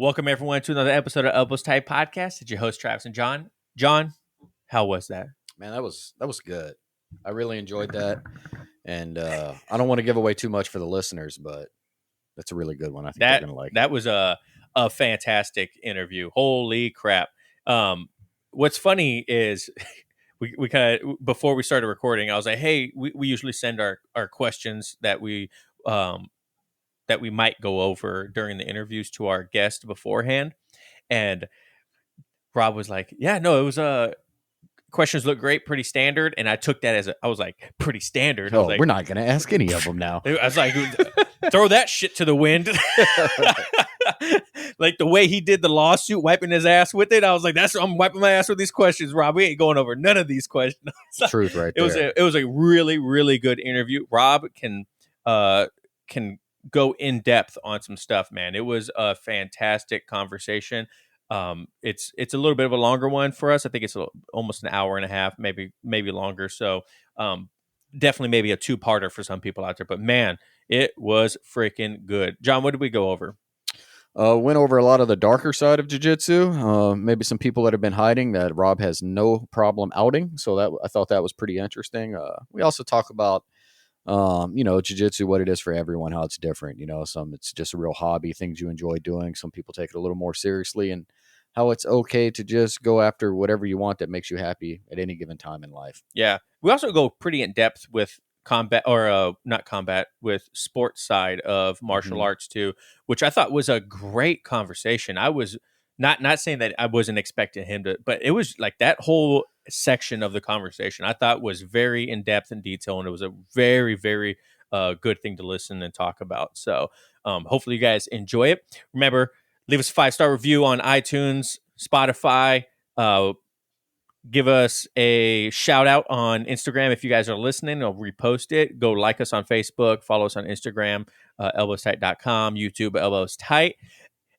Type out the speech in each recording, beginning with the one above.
Welcome everyone to another episode of Elbows Tight Podcast. It's your host Travis and John. John, how was that? Man, that was good. I really enjoyed that, and I don't want to give away too much for the listeners, but that's a really good one. I think they're gonna like. That was a fantastic interview. Holy crap! What's funny is we kind of before we started recording, I was like, hey, we usually send our questions that we might go over during the interviews to our guest beforehand, and Rob was like, yeah, no, it was questions look great, pretty standard, and I took that as I was like, pretty standard. I was like, we're not gonna ask any of them now. I was like, throw that shit to the wind. Like the way he did the lawsuit, wiping his ass with it. I was like, I'm wiping my ass with these questions, Rob. We ain't going over none of these questions. Truth, right there. It was a really, really good interview. Rob can go in depth on some stuff, man. It was a fantastic conversation. It's a little bit of a longer one for us. I think it's almost an hour and a half, maybe longer. So definitely maybe a two-parter for some people out there. But man, it was freaking good. John, what did we go over? Went over a lot of the darker side of jiu-jitsu. Maybe some people that have been hiding that Rob has no problem outing. So that I thought that was pretty interesting. We also talk about jiu-jitsu, what it is for everyone, how it's different. Some it's just a real hobby, things you enjoy doing. Some people take it a little more seriously, and how it's okay to just go after whatever you want that makes you happy at any given time in life. Yeah. We also go pretty in depth with combat or not combat with sports side of martial arts too, which I thought was a great conversation. I was not saying that I wasn't expecting him to, but it was like that whole section of the conversation I thought was very in depth and detail, and it was a very, very good thing to listen and talk about. So hopefully you guys enjoy it. Remember, leave us a 5-star review on iTunes, Spotify. Give us a shout out on Instagram if you guys are listening. I'll repost it. Go like us on Facebook. Follow us on Instagram, elbowstight.com, YouTube, Elbows Tight.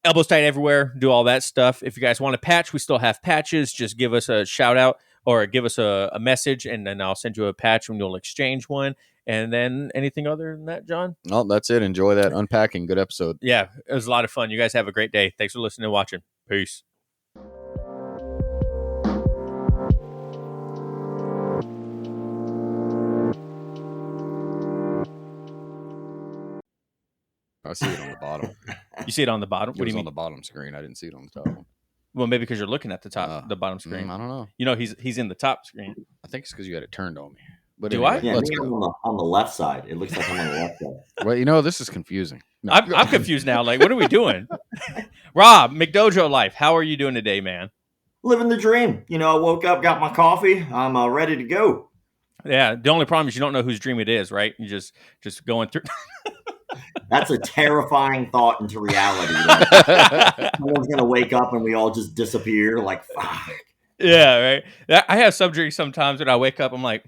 Elbows Tight everywhere. Do all that stuff. If you guys want a patch, we still have patches. Just give us a shout out or give us a message, and then I'll send you a patch and you'll exchange one. And then anything other than that, John? No, that's it. Enjoy that unpacking. Good episode. Yeah, it was a lot of fun. You guys have a great day. Thanks for listening and watching. Peace. I see it on the bottom. You see it on the bottom? What do you mean? On the bottom screen. I didn't see it on the top one. Well, maybe because you're looking at the bottom screen. I don't know. He's in the top screen. I think it's because you had it turned on me. But do anyway, I? Yeah, on the left side. It looks like I'm on the left side. Well, this is confusing. No. I'm confused now. Like, what are we doing? Rob, McDojoLife, how are you doing today, man? Living the dream. I woke up, got my coffee. I'm ready to go. Yeah. The only problem is you don't know whose dream it is, right? You just going through. That's a terrifying thought into reality. Someone's going to wake up and we all just disappear. Like, fuck. Yeah, right. I have some dreams sometimes when I wake up. I'm like,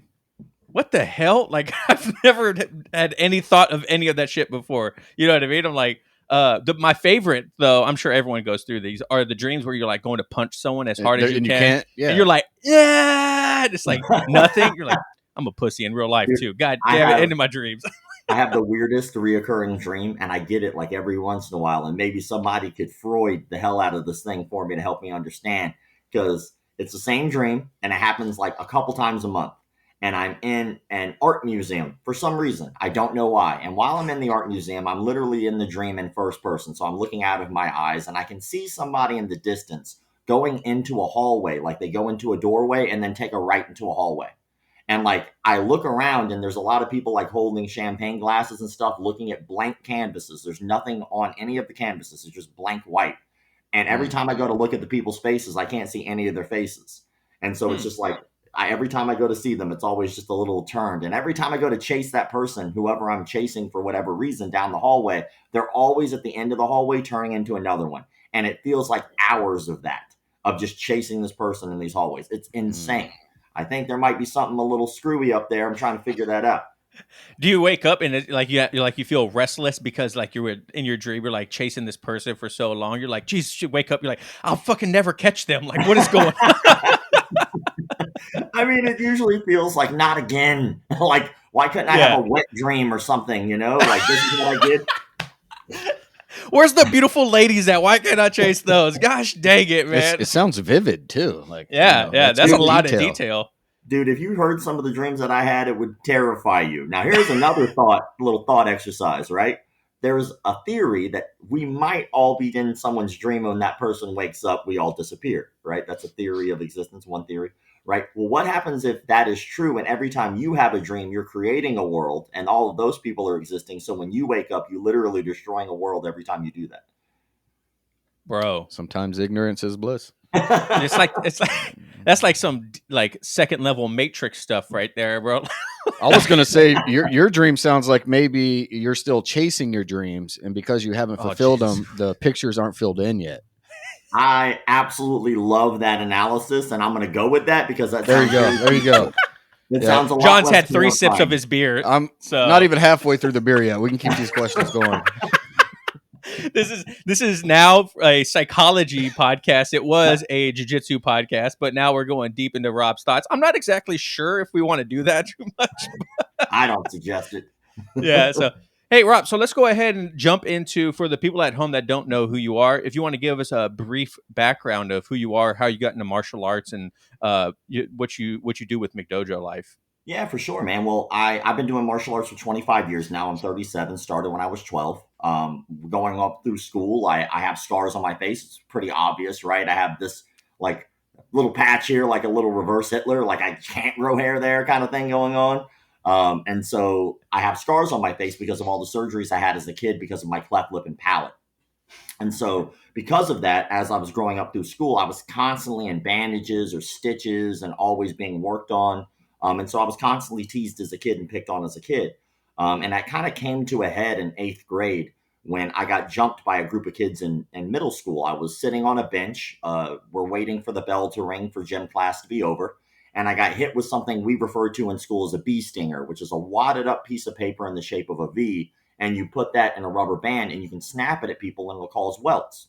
what the hell? Like, I've never had any thought of any of that shit before. You know what I mean? I'm like, my favorite, though, I'm sure everyone goes through these, are the dreams where you're like going to punch someone as hard as you can. Yeah. And you're like, yeah, just like nothing. You're like, I'm a pussy in real life, too. God damn it, into my dreams. I have the weirdest reoccurring dream, and I get it like every once in a while. And maybe somebody could Freud the hell out of this thing for me to help me understand, because it's the same dream, and it happens like a couple times a month. And I'm in an art museum for some reason. I don't know why. And while I'm in the art museum, I'm literally in the dream in first person. So I'm looking out of my eyes, and I can see somebody in the distance going into a hallway, like they go into a doorway and then take a right into a hallway. And like, I look around and there's a lot of people like holding champagne glasses and stuff, looking at blank canvases. There's nothing on any of the canvases. It's just blank white. And every time I go to look at the people's faces, I can't see any of their faces. And so it's just like, every time I go to see them, it's always just a little turned. And every time I go to chase that person, whoever I'm chasing for whatever reason down the hallway, they're always at the end of the hallway turning into another one. And it feels like hours of that, of just chasing this person in these hallways. It's insane. I think there might be something a little screwy up there. I'm trying to figure that out. Do you wake up and you feel restless because like you were in your dream, you're like chasing this person for so long? You're like, geez, you wake up, you're like, I'll fucking never catch them. Like, what is going on? I mean, it usually feels like not again. Like, why couldn't I have a wet dream or something? Like, this is what I did. Where's the beautiful ladies at? Why can't I chase those? Gosh dang it, man. It sounds vivid too. Like, Yeah, that's a good lot of detail. Dude, if you heard some of the dreams that I had, it would terrify you. Now, here's another little thought exercise, right? There's a theory that we might all be in someone's dream, and when that person wakes up, we all disappear, right? That's a theory of existence, one theory, right? Well, what happens if that is true, and every time you have a dream, you're creating a world, and all of those people are existing, so when you wake up, you literally destroying a world every time you do that. Bro, sometimes ignorance is bliss. it's like that's like some like second level Matrix stuff right there, bro. I was gonna say your dream sounds like maybe you're still chasing your dreams, and because you haven't fulfilled them, the pictures aren't filled in yet. I absolutely love that analysis, and I'm going to go with that because that. There you go. There you go. It sounds a lot. John's had 3 sips of his beer. I'm not even halfway through the beer yet. We can keep these questions going. This is now a psychology podcast. It was a jiu-jitsu podcast, but now we're going deep into Rob's thoughts. I'm not exactly sure if we want to do that too much. I don't suggest it. Yeah. So, hey, Rob, so let's go ahead and jump into, for the people at home that don't know who you are, if you want to give us a brief background of who you are, how you got into martial arts, and what you do with McDojoLife. Yeah, for sure, man. Well, I've been doing martial arts for 25 years now. I'm 37, started when I was 12. Going up through school, I have scars on my face. It's pretty obvious, right? I have this like little patch here, like a little reverse Hitler, like I can't grow hair there kind of thing going on. And so I have scars on my face because of all the surgeries I had as a kid because of my cleft lip and palate. And so because of that, as I was growing up through school, I was constantly in bandages or stitches and always being worked on. And so I was constantly teased as a kid and picked on as a kid. And that kind of came to a head in 8th grade when I got jumped by a group of kids in middle school. I was sitting on a bench. We're waiting for the bell to ring for gym class to be over. And I got hit with something we refer to in school as a bee stinger, which is a wadded up piece of paper in the shape of a V. And you put that in a rubber band and you can snap it at people and it'll cause welts.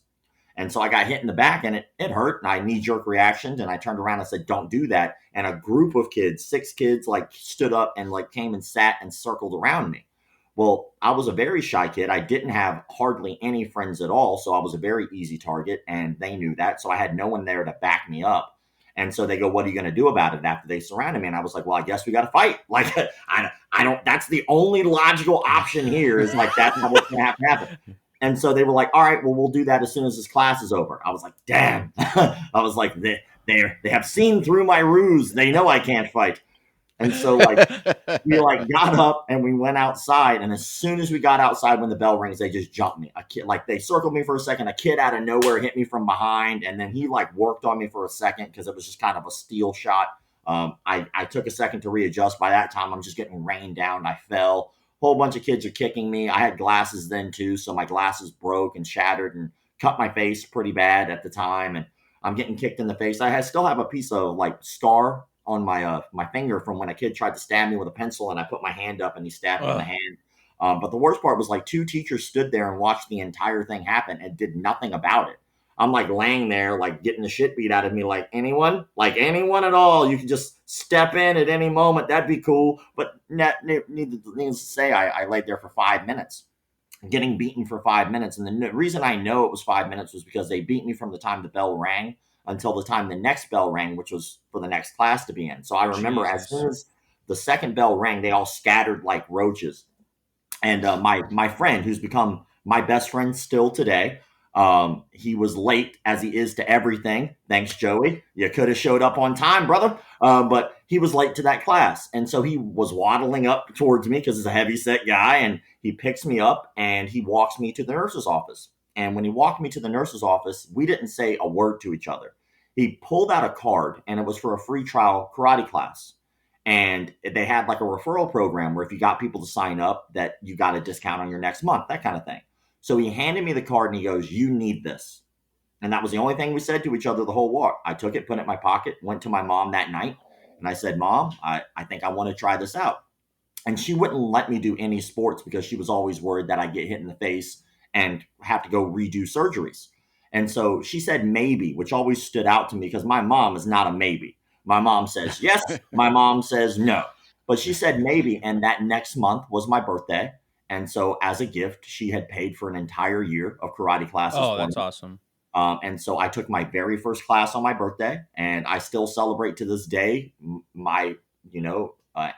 And so I got hit in the back and it hurt. And I knee-jerk reactions. And I turned around and said, don't do that. And a group of kids, 6 kids, like stood up and like came and sat and circled around me. Well, I was a very shy kid. I didn't have hardly any friends at all. So I was a very easy target. And they knew that. So I had no one there to back me up. And so they go, what are you going to do about it after they surrounded me? And I was like, well, I guess we got to fight. Like, I don't, that's the only logical option here is like, that's not what's going to have to happen. And so they were like, all right, well, we'll do that as soon as this class is over. I was like, damn. I was like, they have seen through my ruse. They know I can't fight. And so like we like got up and we went outside. And as soon as we got outside, when the bell rings, they just jumped me. A kid, like they circled me for a second. A kid out of nowhere hit me from behind. And then he like worked on me for a second because it was just kind of a steel shot. I took a second to readjust. By that time, I'm just getting rained down. I fell. Whole bunch of kids are kicking me. I had glasses then too. So my glasses broke and shattered and cut my face pretty bad at the time. And I'm getting kicked in the face. I still have a piece of like scar on my finger from when a kid tried to stab me with a pencil and I put my hand up and he stabbed me in the hand. But the worst part was like 2 teachers stood there and watched the entire thing happen and did nothing about it. I'm like laying there, like getting the shit beat out of me. Like anyone at all, you can just step in at any moment. That'd be cool. But needless to say, I laid there for 5 minutes, getting beaten for 5 minutes. And the reason I know it was 5 minutes was because they beat me from the time the bell rang until the time the next bell rang, which was for the next class to be in. So I remember as soon as the second bell rang, they all scattered like roaches. And my friend, who's become my best friend still today, he was late as he is to everything. Thanks, Joey. You could have showed up on time, brother. But he was late to that class. And so he was waddling up towards me because he's a heavy set guy. And he picks me up and he walks me to the nurse's office. And when he walked me to the nurse's office, we didn't say a word to each other. He pulled out a card and it was for a free trial karate class. And they had like a referral program where if you got people to sign up that you got a discount on your next month, that kind of thing. So he handed me the card and he goes, you need this. And that was the only thing we said to each other the whole walk. I took it, put it in my pocket, went to my mom that night. And I said, Mom, I think I want to try this out. And she wouldn't let me do any sports because she was always worried that I'd get hit in the face and have to go redo surgeries. And so she said maybe, which always stood out to me because my mom is not a maybe. My mom says yes. My mom says no. But she said maybe. And that next month was my birthday. And so as a gift, she had paid for an entire year of karate classes Oh, for that's me. awesome. And so I took my very first class on my birthday, and I still celebrate to this day my,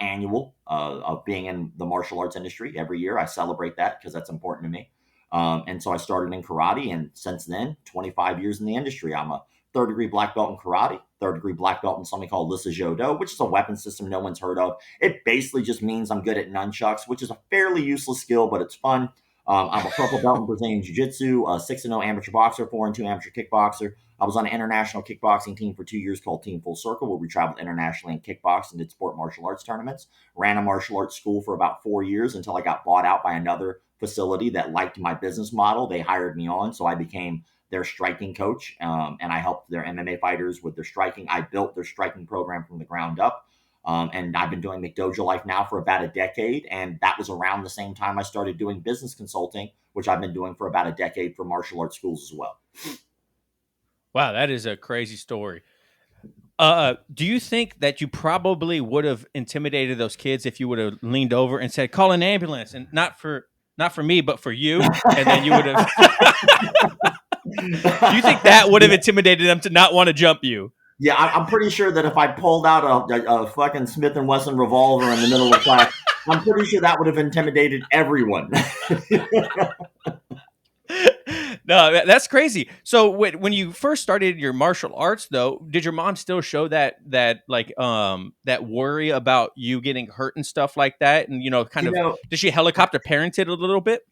annual of being in the martial arts industry. Every year I celebrate that because that's important to me. And so I started in karate, and since then, 25 years in the industry. I'm a third degree black belt in karate, third degree black belt in something called Lissa Jodo, which is a weapon system no one's heard of. It basically just means I'm good at nunchucks, which is a fairly useless skill, but it's fun. I'm a purple belt in Brazilian Jiu-Jitsu, a 6-0 amateur boxer, 4-2 amateur kickboxer. I was on an international kickboxing team for 2 years called Team Full Circle, where we traveled internationally in kickboxing and did sport martial arts tournaments. Ran a martial arts school for about 4 years until I got bought out by another facility that liked my business model. They hired me on, so I became their striking coach, and I helped their MMA fighters with their striking. I built their striking program from the ground up. And I've been doing McDojoLife now for about a decade. And that was around the same time I started doing business consulting, which I've been doing for about a decade for martial arts schools as well. Wow, that is a crazy story. Do you think that you probably would have intimidated those kids if you would have leaned over and said, "Call an ambulance," and not for me, but for you, and then you would have? Do you think that would have intimidated them to not want to jump you? Yeah, I'm pretty sure that if I pulled out a fucking Smith & Wesson revolver in the middle of class, I'm pretty sure that would have intimidated everyone. No, that's crazy. So when you first started your martial arts, though, did your mom still show that that worry about you getting hurt and stuff like that? And kind You of, know, did she helicopter parent it a little bit?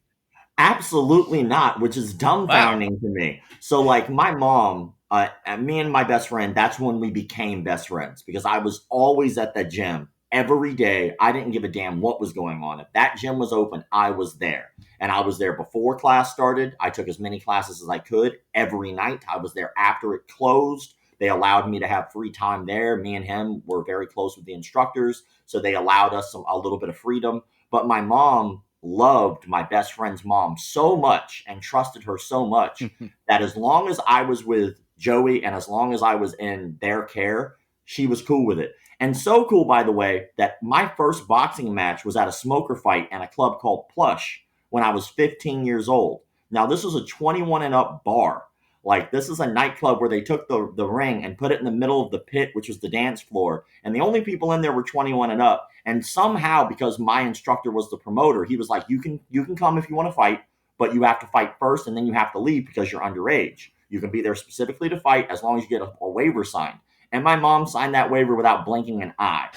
Absolutely not, which is Wow. dumbfounding to me. So, like, my mom, and me and my best friend, that's when we became best friends because I was always at that gym every day. I didn't give a damn what was going on. If that gym was open, I was there. And I was there before class started. I took as many classes as I could every night. I was there after it closed. They allowed me to have free time there. Me and him were very close with the instructors, so they allowed us a little bit of freedom. But my mom loved my best friend's mom so much and trusted her so much that as long as I was with Joey and as long as I was in their care, she was cool with it. And so cool, by the way, that my first boxing match was at a smoker fight in a club called Plush when I was 15 years old. Now, this was a 21 and up bar. Like, this is a nightclub where they took the ring and put it in the middle of the pit, which was the dance floor. And the only people in there were 21 and up. And somehow, because my instructor was the promoter, he was like, you can come if you want to fight, but you have to fight first and then you have to leave because you're underage. You can be there specifically to fight as long as you get a waiver signed. And my mom signed that waiver without blinking an eye.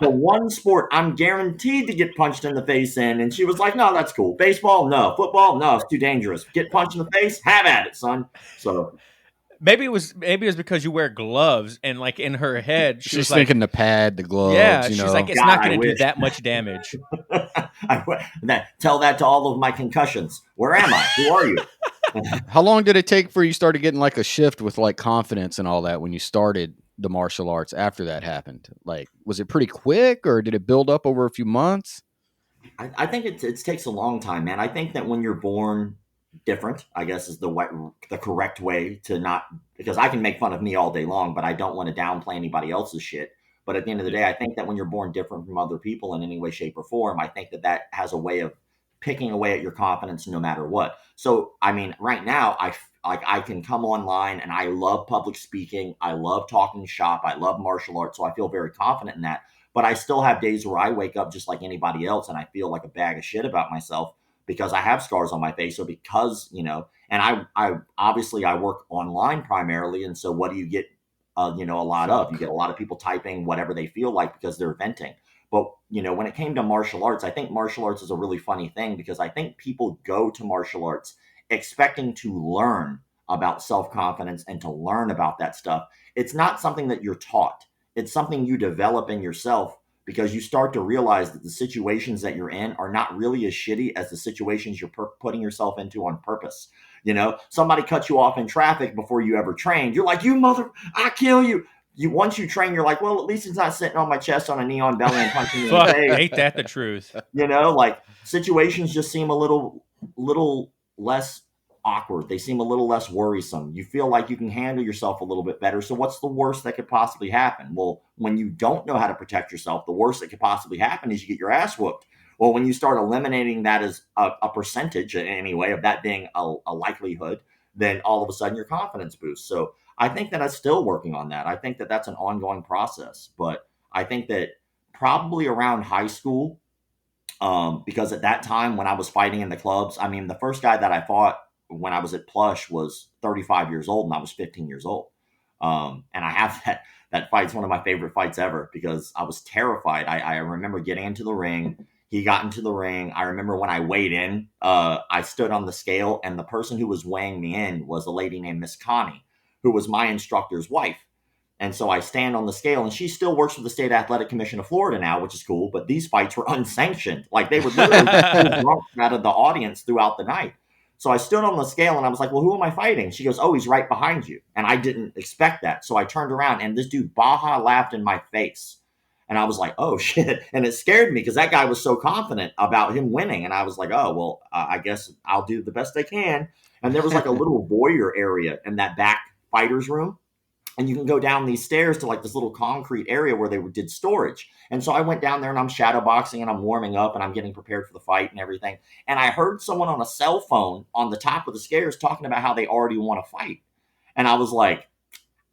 The one sport I'm guaranteed to get punched in the face in. And she was like, no, that's cool. Baseball? No. Football? No, it's too dangerous. Get punched in the face? Have at it, son. So Maybe it was because you wear gloves, and like in her head, she was She's like, thinking the pad, the gloves, yeah, you she's know. like, it's God, not I going to do wish. that much damage. Tell that to all of my concussions. Where am I? Who are you? How long did it take for you started getting like a shift with like confidence and all that when you started the martial arts after that happened? Like, was it pretty quick or did it build up over a few months? I think it takes a long time, man. I think that when you're born different, I guess is the correct way to not, because I can make fun of me all day long, but I don't want to downplay anybody else's shit. But at the end of the day, I think that when you're born different from other people in any way, shape, or form, I think that has a way of picking away at your confidence no matter what. So, I mean, right now, I can come online and I love public speaking. I love talking shop. I love martial arts. So I feel very confident in that. But I still have days where I wake up just like anybody else and I feel like a bag of shit about myself because I have scars on my face. So because, and I obviously I work online primarily. And so what do you get, a lot of? You get a lot of people typing whatever they feel like because they're venting. But, when it came to martial arts, I think martial arts is a really funny thing because I think people go to martial arts expecting to learn about self-confidence and to learn about that stuff. It's not something that you're taught. It's something you develop in yourself because you start to realize that the situations that you're in are not really as shitty as the situations you're putting yourself into on purpose. Somebody cuts you off in traffic before you ever trained. You're like, you mother, I kill you. Once you train, you're like, well, at least it's not sitting on my chest on a neon belly and punching me in the Fuck, face. ain't that the truth? Like situations just seem a little less awkward. They seem a little less worrisome. You feel like you can handle yourself a little bit better. So what's the worst that could possibly happen? Well, when you don't know how to protect yourself, the worst that could possibly happen is you get your ass whooped. Well, when you start eliminating that as a percentage anyway of that being a likelihood, then all of a sudden your confidence boosts. So I think that I'm still working on that. I think that that's an ongoing process, but I think that probably around high school, because at that time when I was fighting in the clubs, I mean, the first guy that I fought when I was at Plush was 35 years old and I was 15 years old. And I have that fight's one of my favorite fights ever because I was terrified. I remember getting into the ring. He got into the ring. I remember when I weighed in, I stood on the scale, and the person who was weighing me in was a lady named Miss Connie, who was my instructor's wife. And so I stand on the scale, and she still works for the State Athletic Commission of Florida now, which is cool. But these fights were unsanctioned. Like they would literally pull drunk out of the audience throughout the night. So I stood on the scale and I was like, well, who am I fighting? She goes, oh, he's right behind you. And I didn't expect that. So I turned around and this dude Baja laughed in my face. And I was like, oh, shit. And it scared me because that guy was so confident about him winning. And I was like, oh, well, I guess I'll do the best I can. And there was like a little voyeur area in that back fighter's room. And you can go down these stairs to like this little concrete area where they did storage. And so I went down there and I'm shadow boxing and I'm warming up and I'm getting prepared for the fight and everything. And I heard someone on a cell phone on the top of the stairs talking about how they already won a fight. And I was like,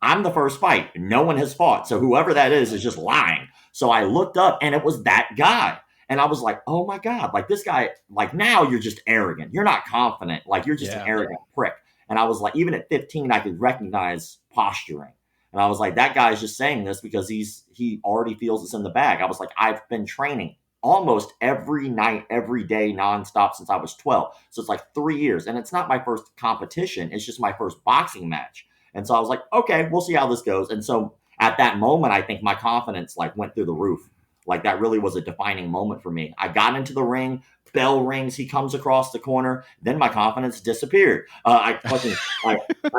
I'm the first fight. No one has fought. So whoever that is just lying. So I looked up and it was that guy. And I was like, oh my God, like this guy, like now you're just arrogant. You're not confident. Like you're just an arrogant prick. And I was like, even at 15, I could recognize posturing. And I was like, that guy's just saying this because he already feels it's in the bag. I was like, I've been training almost every night, every day, nonstop since I was 12. So it's like 3 years. And it's not my first competition. It's just my first boxing match. And so I was like, okay, we'll see how this goes. And so at that moment, I think my confidence like went through the roof. Like that really was a defining moment for me. I got into the ring, bell rings, he comes across the corner. Then my confidence disappeared. I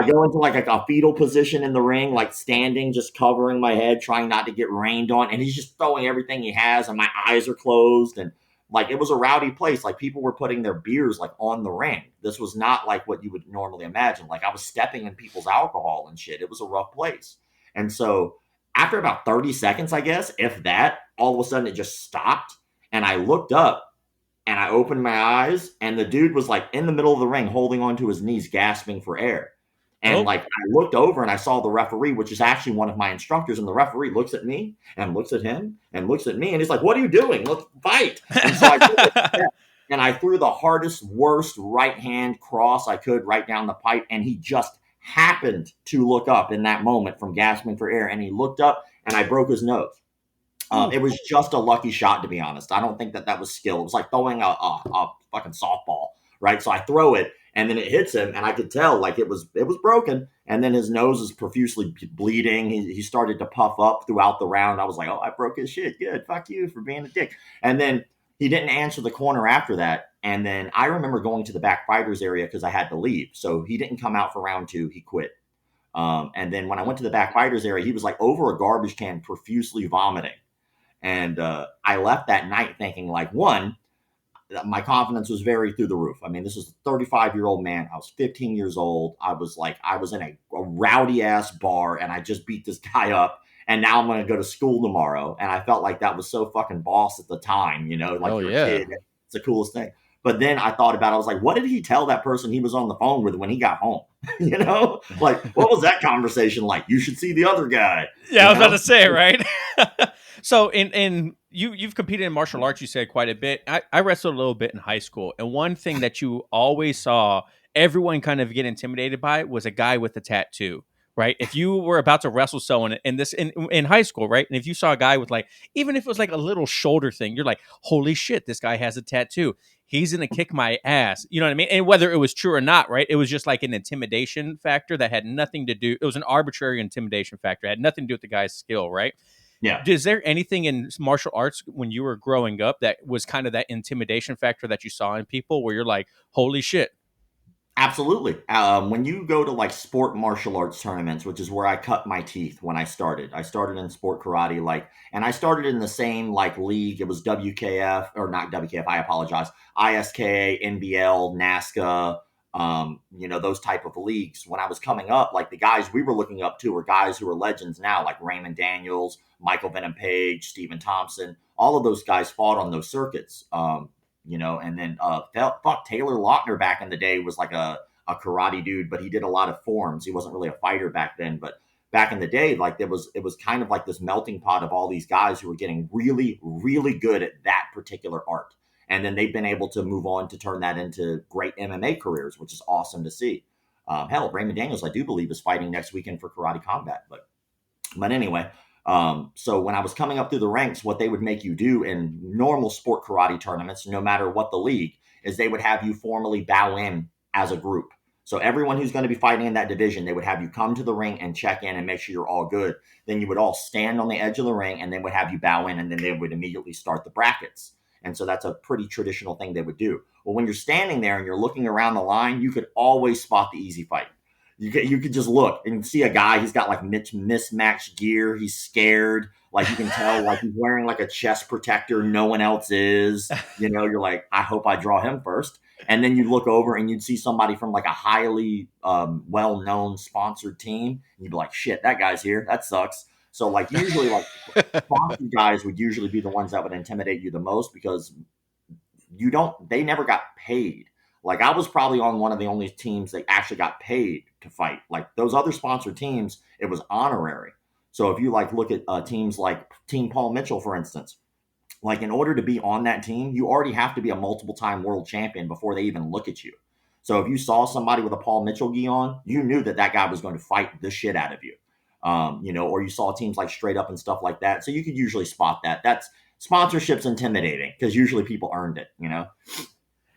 go into like a fetal position in the ring, like standing, just covering my head, trying not to get rained on. And he's just throwing everything he has, and my eyes are closed. And like it was a rowdy place. Like people were putting their beers like on the ring. This was not like what you would normally imagine. Like I was stepping in people's alcohol and shit. It was a rough place. And so after about 30 seconds, I guess, if that, all of a sudden it just stopped. And I looked up and I opened my eyes and the dude was like in the middle of the ring, holding onto his knees, gasping for air. And like I looked over and I saw the referee, which is actually one of my instructors. And the referee looks at me and looks at him and looks at me. And he's like, what are you doing? Let's fight. And so I threw the hardest, worst right hand cross I could right down the pipe. And he just happened to look up in that moment from gasping for air. And he looked up and I broke his nose. It was just a lucky shot, to be honest. I don't think that was skill. It was like throwing a fucking softball, right? So I throw it, and then it hits him, and I could tell like it was broken. And then his nose is profusely bleeding. He started to puff up throughout the round. I was like, oh, I broke his shit. Good, fuck you for being a dick. And then he didn't answer the corner after that. And then I remember going to the back fighters area because I had to leave. So he didn't come out for round 2. He quit. And then when I went to the back fighters area, he was like over a garbage can, profusely vomiting. And I left that night thinking, like, one, my confidence was very through the roof. I mean, this is a 35-year-old man. I was 15 years old. I was in a rowdy ass bar and I just beat this guy up. And now I'm going to go to school tomorrow. And I felt like that was so fucking boss at the time, you know, like for a kid, it's the coolest thing. But then I thought about it. I was like, what did he tell that person he was on the phone with when he got home? You know, like, what was that conversation like? You should see the other guy. Yeah, I was about to say, right? So you've competed in martial arts, you said, quite a bit. I wrestled a little bit in high school. And one thing that you always saw everyone kind of get intimidated by was a guy with a tattoo. Right. If you were about to wrestle someone in high school, right. And if you saw a guy with like, even if it was like a little shoulder thing, you're like, holy shit, this guy has a tattoo. He's going to kick my ass. You know what I mean? And whether it was true or not, right. It was just like an intimidation factor that had nothing to do. It was an arbitrary intimidation factor. It had nothing to do with the guy's skill. Right. Yeah. Is there anything in martial arts when you were growing up that was kind of that intimidation factor that you saw in people where you're like, holy shit? Absolutely. When you go to like sport martial arts tournaments, which is where I cut my teeth when I started in sport karate, and I started in the same like league. It was WKF or not WKF. I apologize. ISKA, NBL, NASCA, those type of leagues. When I was coming up, like the guys we were looking up to were guys who are legends now, like Raymond Daniels, Michael Venom Page, Stephen Thompson. All of those guys fought on those circuits. And then fuck, Taylor Lautner back in the day was like a karate dude, but he did a lot of forms. He wasn't really a fighter back then, but back in the day, like it was kind of like this melting pot of all these guys who were getting really, really good at that particular art. And then they've been able to move on to turn that into great MMA careers, which is awesome to see. Hell, Raymond Daniels, I do believe, is fighting next weekend for Karate Combat. But anyway, so when I was coming up through the ranks, what they would make you do in normal sport karate tournaments, no matter what the league, is they would have you formally bow in as a group. So everyone who's going to be fighting in that division, they would have you come to the ring and check in and make sure you're all good. Then you would all stand on the edge of the ring, and they would have you bow in, and then they would immediately start the brackets. And so that's a pretty traditional thing they would do. Well, when you're standing there and you're looking around the line, you could always spot the easy fight. You could just look and see a guy. He's got like mismatched gear. He's scared. Like you can tell, like he's wearing like a chest protector. No one else is. You're like, I hope I draw him first. And then you look over and you'd see somebody from like a highly well-known sponsored team. And you'd be like, shit, that guy's here. That sucks. So like usually like sponsored guys would usually be the ones that would intimidate you the most because they never got paid. Like I was probably on one of the only teams that actually got paid to fight. Like those other sponsored teams, it was honorary. So if you like look at teams like Team Paul Mitchell, for instance, like in order to be on that team, you already have to be a multiple time world champion before they even look at you. So if you saw somebody with a Paul Mitchell gi on, you knew that guy was going to fight the shit out of you. Or you saw teams like Straight Up and stuff like that. So you could usually spot that. That's sponsorship's intimidating because usually people earned it,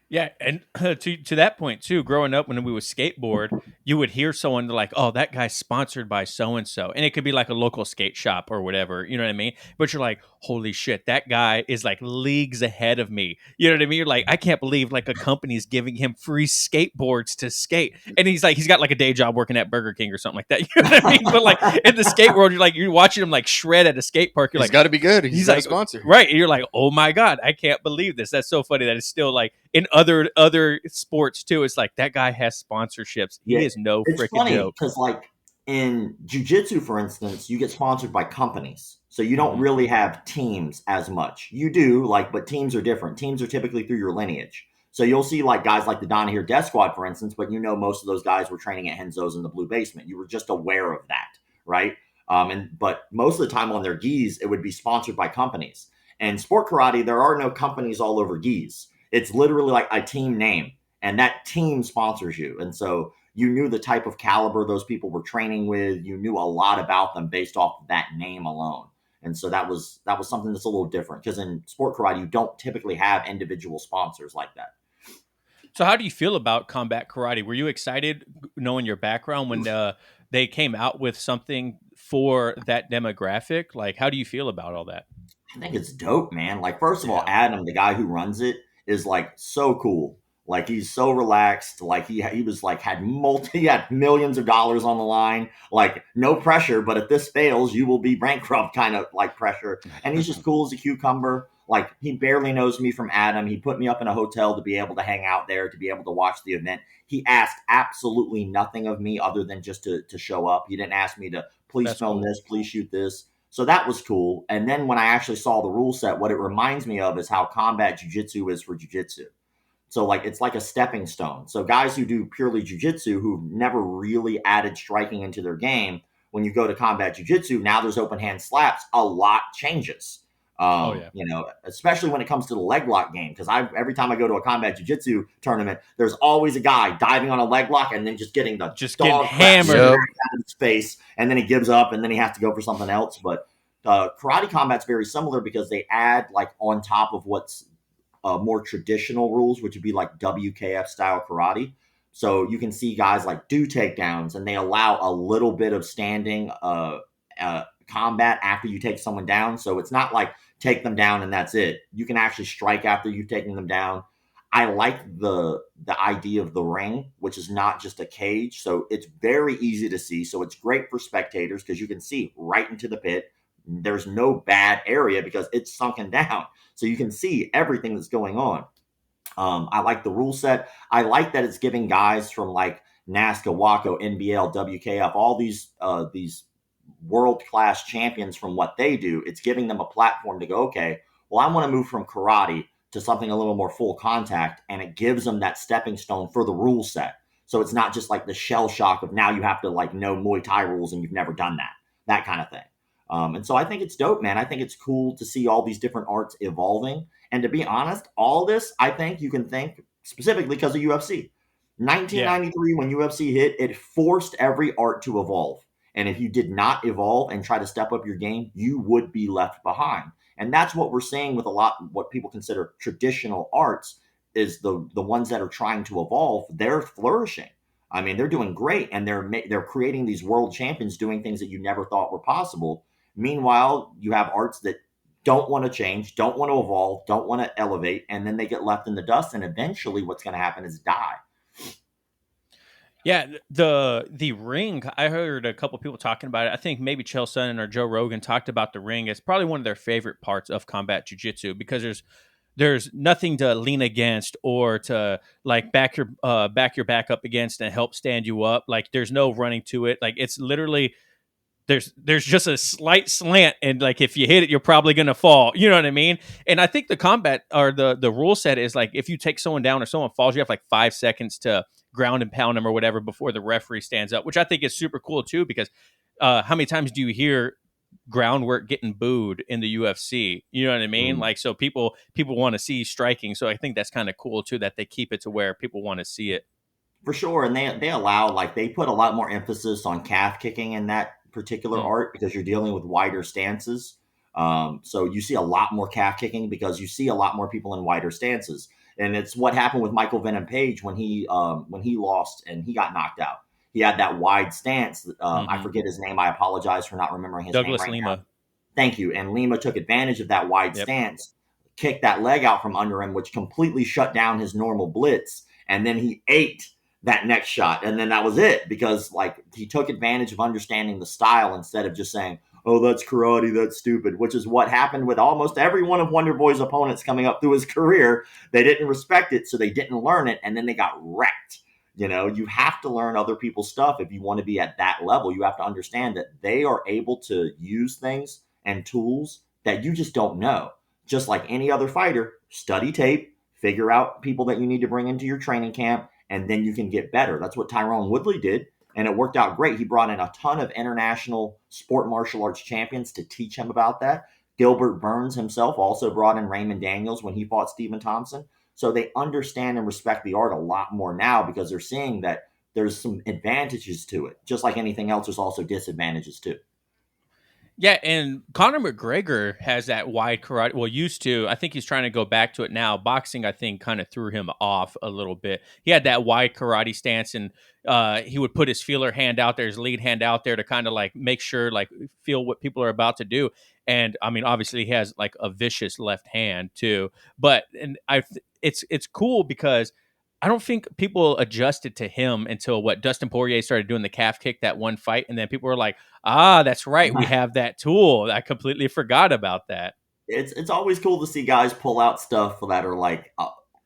Yeah, and to that point too, growing up when we would skateboard, you would hear someone like, "Oh, that guy's sponsored by so and so," and it could be like a local skate shop or whatever. You know what I mean? But you're like, "Holy shit, that guy is like leagues ahead of me." You know what I mean? You're like, "I can't believe like a company's giving him free skateboards to skate," and he's got like a day job working at Burger King or something like that. You know what I mean? But like in the skate world, you're watching him like shred at a skate park. You're He's like, got to be good. He's got like a sponsor, right? And you're like, "Oh my god, I can't believe this." That's so funny that it's still like in other sports too. It's like that guy has sponsorships. Yeah, He is no it's freaking funny joke. because like in jiu-jitsu, for instance, you get sponsored by companies. So you don't really have teams as much. You do, but teams are different. Teams are typically through your lineage. So you'll see like guys like the Donahue Death Squad, for instance, but most of those guys were training at Henzo's in the Blue Basement. You were just aware of that, right? But most of the time on their gis, it would be sponsored by companies. And sport karate, there are no companies all over gis. It's literally like a team name, and that team sponsors you. And so you knew the type of caliber those people were training with. You knew a lot about them based off of that name alone. And so that was something that's a little different because in sport karate, you don't typically have individual sponsors like that. So how do you feel about combat karate? Were you excited knowing your background when they came out with something for that demographic? Like, how do you feel about all that? I think it's dope, man. Like, first of all, Adam, the guy who runs it, is like so cool. Like he's so relaxed. Like he was like he had millions of dollars on the line. Like no pressure, but if this fails, you will be bankrupt kind of like pressure. And he's just cool as a cucumber. Like he barely knows me from Adam. He put me up in a hotel to be able to hang out there, to be able to watch the event. He asked absolutely nothing of me other than just to show up. He didn't ask me to please film this, please shoot this. So that was cool. And then when I actually saw the rule set, what it reminds me of is how combat jiu-jitsu is for jiu-jitsu. So like it's like a stepping stone. So guys who do purely jiu-jitsu who've never really added striking into their game, when you go to combat jiu-jitsu, now there's open hand slaps, a lot changes. Especially when it comes to the leg lock game. Because every time I go to a combat jiu-jitsu tournament, there's always a guy diving on a leg lock and then just getting getting hammered out of his face, and then he gives up and then he has to go for something else. But karate combat's very similar because they add like on top of what's more traditional rules, which would be like WKF style karate. So you can see guys like do takedowns, and they allow a little bit of standing combat after you take someone down. So it's not like take them down and that's it. You can actually strike after you've taken them down. I like the idea of the ring, which is not just a cage. So it's very easy to see. So it's great for spectators because you can see right into the pit. There's no bad area because it's sunken down. So you can see everything that's going on. I like the rule set. I like that it's giving guys from like NASCA, WACO, NBL, WKF, all these world class champions from what they do. It's giving them a platform to go, okay, well, I want to move from karate to something a little more full contact, and it gives them that stepping stone for the rule set. So it's not just like the shell shock of now you have to like know Muay Thai rules and you've never done that kind of thing. And so I think it's dope, man. I think it's cool to see all these different arts evolving. And to be honest, all this, I think you can thank specifically because of UFC. 1993, when UFC hit, it forced every art to evolve. And if you did not evolve and try to step up your game, you would be left behind. And that's what we're seeing with a lot what people consider traditional arts is the ones that are trying to evolve, they're flourishing. I mean, they're doing great and they're creating these world champions doing things that you never thought were possible. Meanwhile, you have arts that don't want to change, don't want to evolve, don't want to elevate, and then they get left in the dust. And eventually, what's going to happen is die. Yeah, the ring. I heard a couple people talking about it. I think maybe Chael Sonnen or Joe Rogan talked about the ring. It's probably one of their favorite parts of combat jiu-jitsu because there's nothing to lean against or to like back your back up against and help stand you up. Like there's no running to it. Like it's literally there's just a slight slant, and like if you hit it, you're probably gonna fall. You know what I mean? And I think the combat or the rule set is like if you take someone down or someone falls, you have like 5 seconds to ground and pound them or whatever before the referee stands up, which I think is super cool too. Because how many times do you hear groundwork getting booed in the UFC? You know what I mean? Like so people want to see striking, so I think that's kind of cool too that they keep it to where people want to see it. For sure. And they allow, like, they put a lot more emphasis on calf kicking in that particular art because you're dealing with wider stances. So you see a lot more calf kicking because you see a lot more people in wider stances. And it's what happened with Michael Venom Page when he lost and he got knocked out. He had that wide stance. I forget his name. I apologize for not remembering his Douglas name right Lima. now. Thank you. And Lima took advantage of that wide stance, kicked that leg out from under him, which completely shut down his normal blitz. And then he ate that next shot. And then that was it because like he took advantage of understanding the style instead of just saying, oh, that's karate, that's stupid, which is what happened with almost every one of Wonder Boy's opponents coming up through his career. They didn't respect it, so they didn't learn it, and then they got wrecked. You know, you have to learn other people's stuff if you want to be at that level. You have to understand that they are able to use things and tools that you just don't know. Just like any other fighter, study tape, figure out people that you need to bring into your training camp, and then you can get better. That's what Tyrone Woodley did, and it worked out great. He brought in a ton of international sport martial arts champions to teach him about that. Gilbert Burns himself also brought in Raymond Daniels when he fought Stephen Thompson. So they understand and respect the art a lot more now because they're seeing that there's some advantages to it. Just like anything else, there's also disadvantages too. Yeah, and Conor McGregor has that wide karate. Well, used to. I think he's trying to go back to it now. Boxing, I think, kind of threw him off a little bit. He had that wide karate stance, and he would put his feeler hand out there, his lead hand out there to kind of like make sure, like, feel what people are about to do. And I mean, obviously, he has like a vicious left hand too. But it's cool because I don't think people adjusted to him until what Dustin Poirier started doing the calf kick that one fight, and then people were like, "Ah, that's right, we have that tool." I completely forgot about that. It's always cool to see guys pull out stuff that are like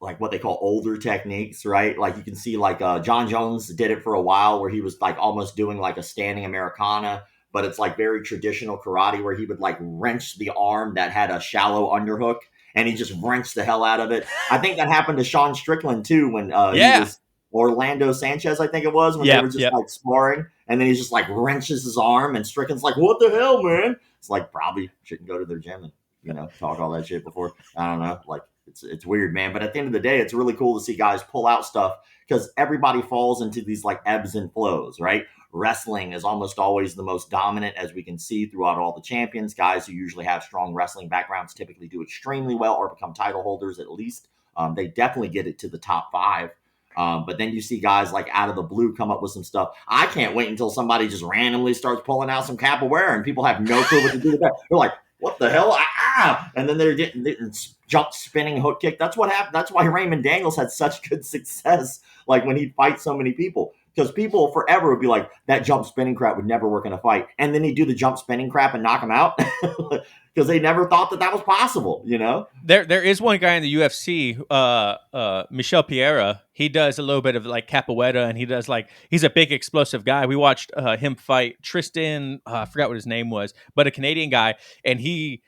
what they call older techniques, right? Like you can see like John Jones did it for a while where he was like almost doing like a standing Americana, but it's like very traditional karate where he would like wrench the arm that had a shallow underhook and he just wrenched the hell out of it. I think that happened to Sean Strickland too when he was Orlando Sanchez, I think it was, when they were just like sparring, and then he just like wrenches his arm and Strickland's like, what the hell, man? It's like probably shouldn't go to their gym and talk all that shit before. I don't know. Like it's weird, man. But at the end of the day, it's really cool to see guys pull out stuff because everybody falls into these like ebbs and flows, right? Wrestling is almost always the most dominant, as we can see throughout all the champions. Guys who usually have strong wrestling backgrounds typically do extremely well or become title holders at least. They definitely get it to the top 5. But then you see guys like out of the blue come up with some stuff. I can't wait until somebody just randomly starts pulling out some capoeira and people have no clue what to do with that. They're like, what the hell? And then they're getting jump spinning hook kick. That's what happened. That's why Raymond Daniels had such good success. Like when he'd fight so many people, Because people forever would be like, that jump spinning crap would never work in a fight. And then he'd do the jump spinning crap and knock him out because they never thought that was possible, you know? There is one guy in the UFC, Michel Pereira. He does a little bit of like capoeira, and he does like, he's a big explosive guy. We watched him fight Tristan. I forgot what his name was, but a Canadian guy, and he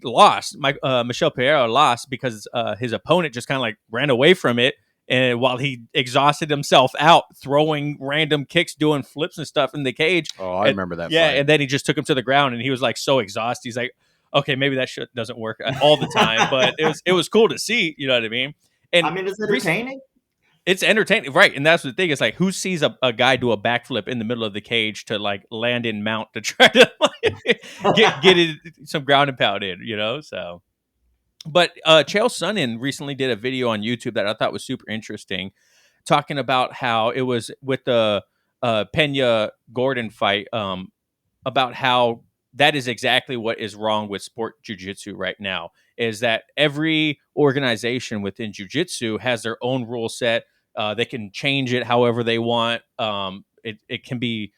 lost. Michel Pereira lost because his opponent just kind of like ran away from it, and while he exhausted himself out throwing random kicks, doing flips and stuff in the cage. Oh, I remember that. Yeah, fight. and then he just took him to the ground, and he was like so exhausted. He's like, okay, maybe that shit doesn't work all the time, but it was cool to see. You know what I mean? And I mean, it's entertaining. It's entertaining, right? And that's the thing. It's like, who sees a guy do a backflip in the middle of the cage to like land in mount to try to like, get it, some ground and pound in, you know? So, but Chael Sonnen recently did a video on YouTube that I thought was super interesting, talking about how it was with the Pena Gordon fight, about how that is exactly what is wrong with sport jiu-jitsu right now, is that every organization within jiu-jitsu has their own rule set. They can change it however they want. It can be,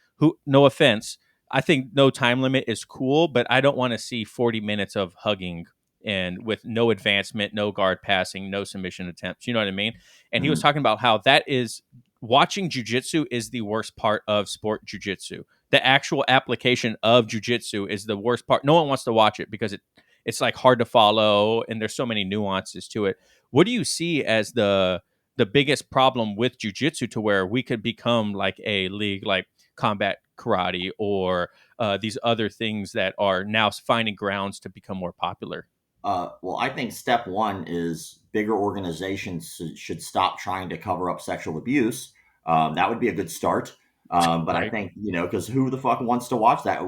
no offense, I think no time limit is cool, but I don't want to see 40 minutes of hugging and with no advancement, no guard passing, no submission attempts. You know what I mean? And he was talking about how that is, watching jiu-jitsu is the worst part of sport jiu-jitsu. The actual application of jiu-jitsu is the worst part. No one wants to watch it because it's like hard to follow and there's so many nuances to it. What do you see as the biggest problem with jiu-jitsu to where we could become like a league like combat karate or these other things that are now finding grounds to become more popular? Well, I think step one is bigger organizations should stop trying to cover up sexual abuse. That would be a good start. But right. I think, because who the fuck wants to watch that?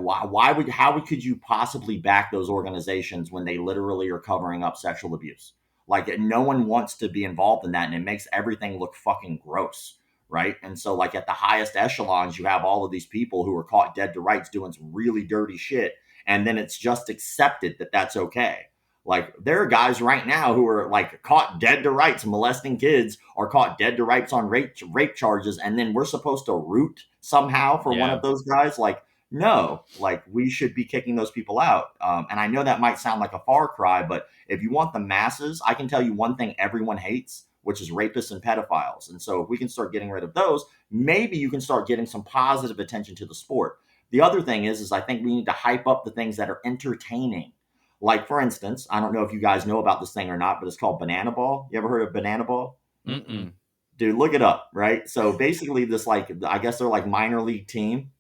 How could you possibly back those organizations when they literally are covering up sexual abuse? Like, no one wants to be involved in that, and it makes everything look fucking gross, right? And so, like, at the highest echelons, you have all of these people who are caught dead to rights doing some really dirty shit, and then it's just accepted that that's okay. Like, there are guys right now who are like caught dead to rights molesting kids, or caught dead to rights on rape charges, and then we're supposed to root somehow for one of those guys. Like, no, like, we should be kicking those people out. And I know that might sound like a far cry, but if you want the masses, I can tell you one thing everyone hates, which is rapists and pedophiles. And so if we can start getting rid of those, maybe you can start getting some positive attention to the sport. The other thing is I think we need to hype up the things that are entertaining. Like, for instance, I don't know if you guys know about this thing or not, but it's called banana ball. You ever heard of banana ball? Mm-mm. Dude, look it up, right? So basically this, like, I guess they're like minor league team,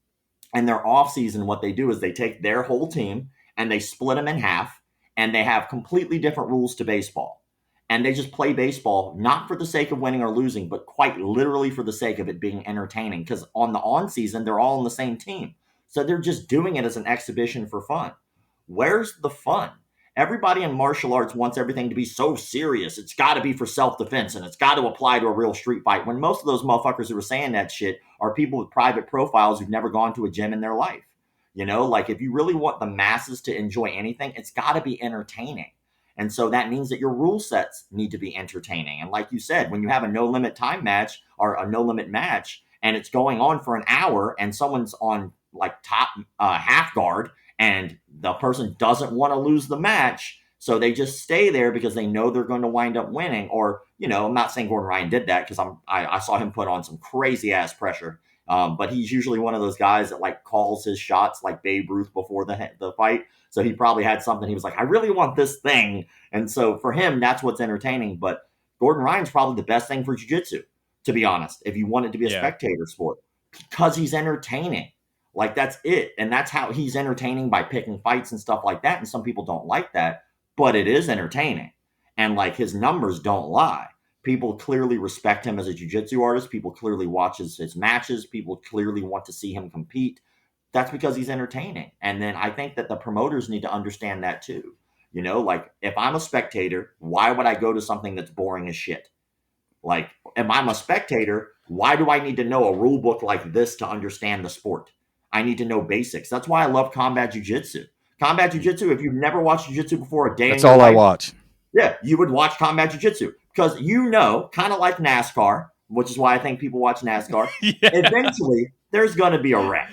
and their off season, what they do is they take their whole team and they split them in half, and they have completely different rules to baseball. And they just play baseball, not for the sake of winning or losing, but quite literally for the sake of it being entertaining. Because on the on season, they're all on the same team. So they're just doing it as an exhibition for fun. Where's the fun? Everybody in martial arts wants everything to be so serious. It's got to be for self-defense, and it's got to apply to a real street fight, when most of those motherfuckers who are saying that shit are people with private profiles who've never gone to a gym in their life. Like, if you really want the masses to enjoy anything, it's got to be entertaining. And so that means that your rule sets need to be entertaining. And like you said, when you have a no-limit time match or a no-limit match, and it's going on for an hour, and someone's on like top half guard, and the person doesn't want to lose the match, so they just stay there because they know they're going to wind up winning. Or, I'm not saying Gordon Ryan did that, because I saw him put on some crazy ass pressure. But he's usually one of those guys that like calls his shots like Babe Ruth before the fight. So he probably had something. He was like, I really want this thing. And so for him, that's what's entertaining. But Gordon Ryan's probably the best thing for jiu-jitsu, to be honest, if you want it to be a spectator sport, because he's entertaining. Like, that's it. And that's how he's entertaining, by picking fights and stuff like that. And some people don't like that, but it is entertaining. And like, his numbers don't lie. People clearly respect him as a jiu-jitsu artist. People clearly watch his matches. People clearly want to see him compete. That's because he's entertaining. And then I think that the promoters need to understand that too. Like, if I'm a spectator, why would I go to something that's boring as shit? Like, if I'm a spectator, why do I need to know a rule book like this to understand the sport? I need to know basics. That's why I love combat jiu-jitsu. Combat jiu-jitsu, if you've never watched jiu-jitsu before a day that's all I watch. Yeah, you would watch combat jiu-jitsu, because kind of like NASCAR, which is why I think people watch NASCAR. Yeah. Eventually, there's going to be a wreck.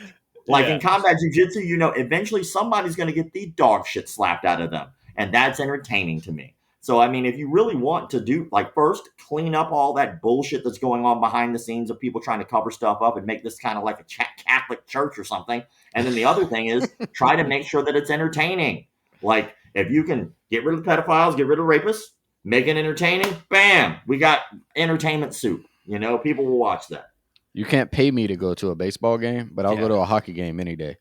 Like Yeah. in combat jiu-jitsu, eventually somebody's going to get the dog shit slapped out of them. And that's entertaining to me. So, I mean, if you really want to do, like, first, clean up all that bullshit that's going on behind the scenes of people trying to cover stuff up and make this kind of like a Catholic church or something. And then the other thing is try to make sure that it's entertaining. Like, if you can get rid of pedophiles, get rid of rapists, make it entertaining, bam, we got entertainment soup. People will watch that. You can't pay me to go to a baseball game, but I'll go to a hockey game any day.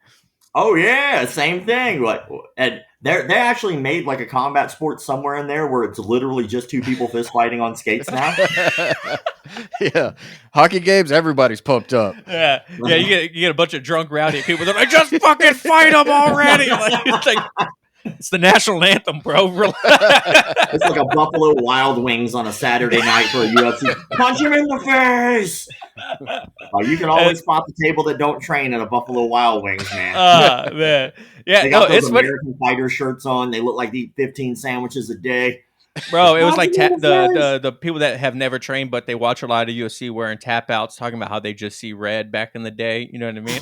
Oh yeah, same thing. And they actually made like a combat sport somewhere in there where it's literally just two people fist fighting on skates now. Yeah, hockey games, everybody's pumped up. Yeah. You get a bunch of drunk, rowdy people. They're like, just fucking fight them already. It's the national anthem, bro. It's like a Buffalo Wild Wings on a Saturday night for a UFC. Punch him in the face. You can always spot the table that don't train at a Buffalo Wild Wings, man. Man. Yeah, they got those American Fighter shirts on. They look like they eat 15 sandwiches a day. Bro, it was like the people that have never trained, but they watch a lot of UFC wearing tap outs, talking about how they just see red back in the day. You know what I mean?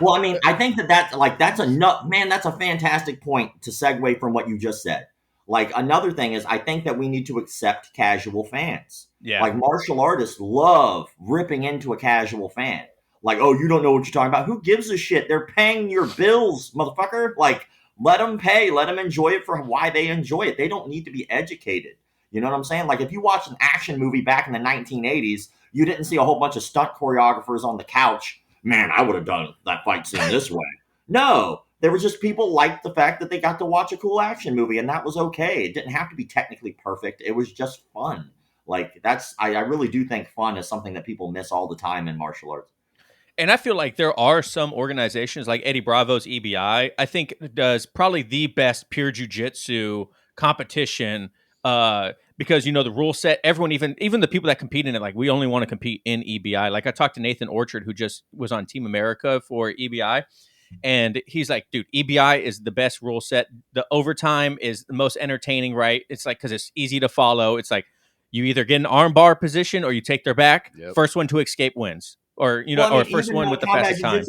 Well, I mean, I think that's enough, man. That's a fantastic point to segue from what you just said. Like, another thing is, I think that we need to accept casual fans. Yeah. Like, martial artists love ripping into a casual fan. Like, oh, you don't know what you're talking about. Who gives a shit? They're paying your bills, motherfucker. Like, let them pay. Let them enjoy it for why they enjoy it. They don't need to be educated. You know what I'm saying? Like, if you watch an action movie back in the 1980s, you didn't see a whole bunch of stunt choreographers on the couch. Man, I would have done that fight scene this way. No, there were just people liked the fact that they got to watch a cool action movie, and that was okay. It didn't have to be technically perfect. It was just fun. Like, I really do think fun is something that people miss all the time in martial arts. And I feel like there are some organizations like Eddie Bravo's EBI, I think does probably the best pure jiu-jitsu competition because, the rule set, everyone, even the people that compete in it, like, we only want to compete in EBI. Like, I talked to Nathan Orchard, who just was on Team America for EBI. And he's like, dude, EBI is the best rule set. The overtime is the most entertaining, right? It's like, because it's easy to follow. It's like, you either get an arm bar position or you take their back. Yep. First one to escape wins. Or, or first one with the fastest time.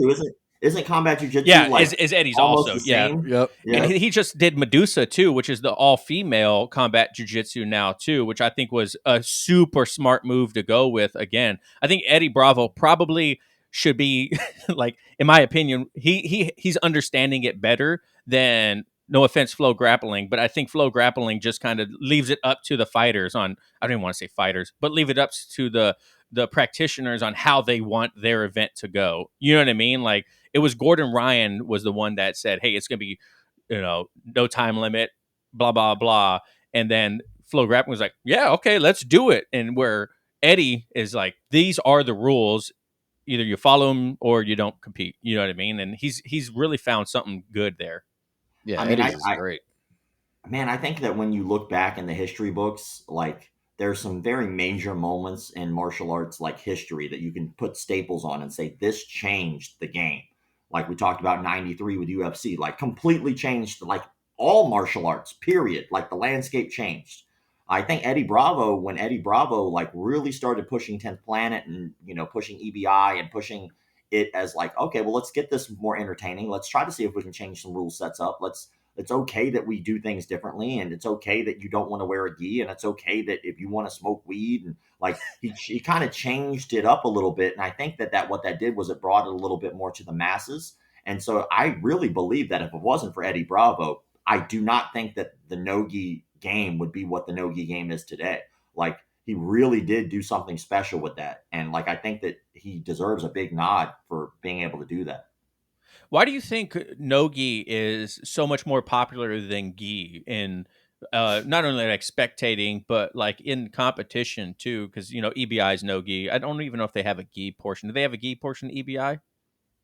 Isn't combat jiu-jitsu? Yeah, is Eddie's also. Yeah. Yep. And he just did Medusa too, which is the all-female combat jiu-jitsu now too, which I think was a super smart move to go with. Again, I think Eddie Bravo probably should be, like, in my opinion, he's understanding it better than, no offense, Flow Grappling, but I think Flow Grappling just kind of leaves it up to the fighters on, I don't even want to say fighters, but leave it up to the practitioners on how they want their event to go. You know what I mean? Like, it was Gordon Ryan was the one that said, hey, it's going to be, no time limit, blah, blah, blah. And then Flow Grappling was like, yeah, okay, let's do it. And where Eddie is like, these are the rules. Either you follow them or you don't compete. You know what I mean? And he's really found something good there. Yeah, I mean, Eddie's is great. Man, I think that when you look back in the history books, like, there's some very major moments in martial arts, like, history that you can put staples on and say, this changed the game. Like, we talked about 93 with UFC, like, completely changed, like, all martial arts, period. Like, the landscape changed. I think when Eddie Bravo, like, really started pushing 10th Planet and, pushing EBI and pushing it as like, okay, well, let's get this more entertaining. Let's try to see if we can change some rule sets up. It's okay that we do things differently, and it's okay that you don't want to wear a gi, and it's okay that if you want to smoke weed, and like, he kind of changed it up a little bit. And I think that what that did was it brought it a little bit more to the masses. And so I really believe that if it wasn't for Eddie Bravo, I do not think that the no-gi game would be what the no-gi game is today. Like, he really did do something special with that. And, like, I think that he deserves a big nod for being able to do that. Why do you think no-gi is so much more popular than gi in not only like spectating, but like in competition too? Because, EBI is no-gi. I don't even know if they have a gi portion. Do they have a gi portion in EBI?